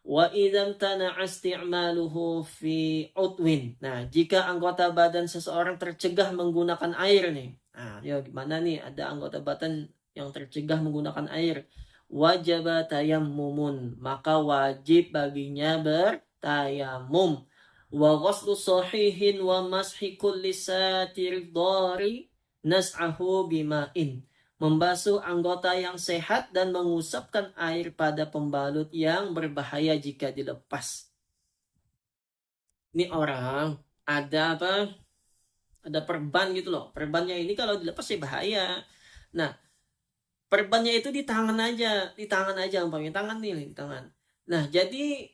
Wa idzam tana'a isti'maluhu fi udwin. Nah, jika anggota badan seseorang tercegah menggunakan air nih. Nah, ya gimana nih? Ada anggota badan yang tercegah menggunakan air. Wajib tayammumun, maka wajib baginya bertayamum. Wa ghuslu sahihin wa mashi kulli satir dhari nas'ahu bima'in. Membasuh anggota yang sehat dan mengusapkan air pada pembalut yang berbahaya jika dilepas. Ini orang ada apa? Ada perban gitu loh. Perbannya ini kalau dilepas sih bahaya. Nah, Perbannya itu di tangan aja umpamanya, tangan nih, di tangan. Nah, jadi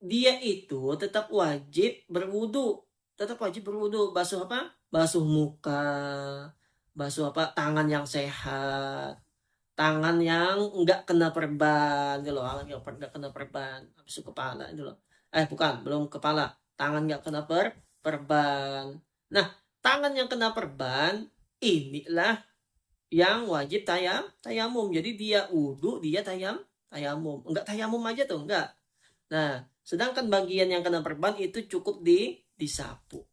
dia itu tetap wajib berwudu, basuh apa? Basuh muka, basuh apa? Tangan yang sehat, tangan yang enggak kena perban, gitu loh, tangan yang enggak kena perban, habis itu kepala itu loh. Bukan, belum kepala, tangan enggak kena perban. Nah, tangan yang kena perban inilah yang wajib tayamum. Jadi dia wudu, dia tayamum. Enggak tayamum aja tuh, enggak. Nah, sedangkan bagian yang kena perban itu cukup disapu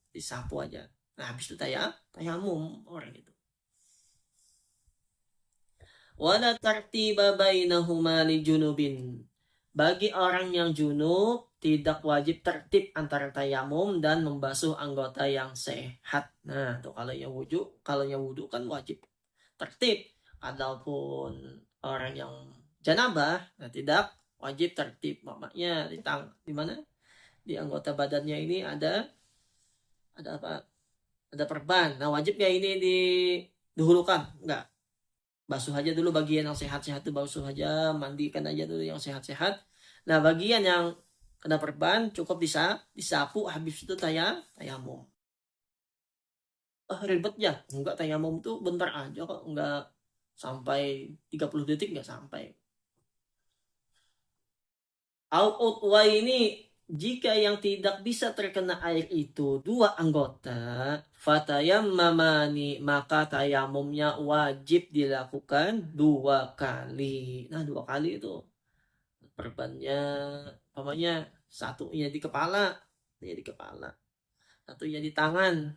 aja. Nah, habis itu tayamum orang itu. Wala tartiba bainahuma li junubin. Bagi orang yang junub tidak wajib tertib antara tayamum dan membasuh anggota yang sehat. Nah, tuh kalau yang wudu kan wajib tertib. Adapun orang yang janabah, nah tidak wajib tertib. Makanya di mana? Di anggota badannya ini ada apa? Ada perban. Nah, wajib ya ini dihulukan? Enggak. Basuh aja dulu bagian yang sehat-sehat tuh, basuh aja, mandikan aja dulu yang sehat-sehat. Nah, bagian yang kena perban cukup disapu, habis itu tayamum. Ribet ya? Enggak, tayamum tuh bentar aja kok, enggak sampai 30 detik, enggak sampai. Wa ini jika yang tidak bisa terkena air itu dua anggota, fatayammamani, maka tayamumnya wajib dilakukan 2 kali. Nah, 2 kali itu perbannya, pamannya satunya di kepala, satunya di tangan,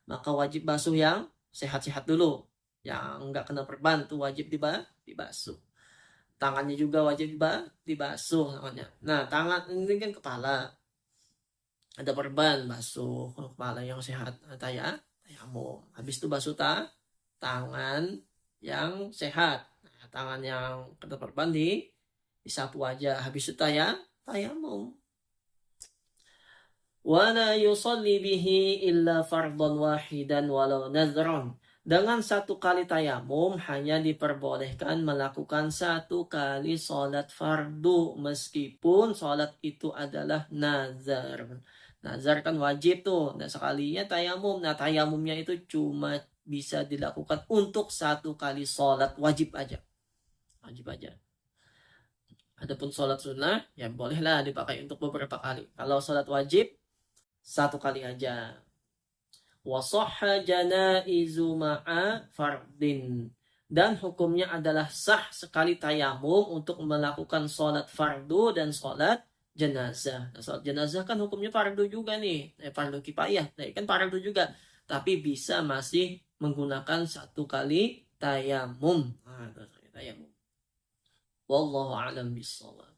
maka wajib basuh yang sehat-sehat dulu. Yang enggak kena perban tuh wajib dibasuh. Tangannya juga wajib dibasuh tangannya. Nah, tangan ini kan kepala, ada perban, basuh kepala yang sehat, tayamum. Habis itu basuh tangan yang sehat. Nah, tangan yang kena perban disapu aja. Habis itu tayamum. Wala yusalli bihi illa fardhan wahidan walau nadhran. Dengan 1 kali tayamum hanya diperbolehkan melakukan 1 kali sholat fardu meskipun sholat itu adalah nazar. Nazar kan wajib tuh. Nah, sekalinya tayamum. Nah, tayamumnya itu cuma bisa dilakukan untuk 1 kali sholat wajib aja. Wajib aja. Adapun sholat sunnah ya bolehlah dipakai untuk beberapa kali. Kalau sholat wajib 1 kali aja. Wasahha janaizu ma'a fardin. Dan hukumnya adalah sah sekali tayamum untuk melakukan sholat fardu dan sholat jenazah. Nah, sholat jenazah kan hukumnya fardu juga nih. Fardu kifayah. Nah, kan fardu juga. Tapi bisa masih menggunakan 1 kali tayamum. Nah, tayamum. Wallahu a'lam bishawab.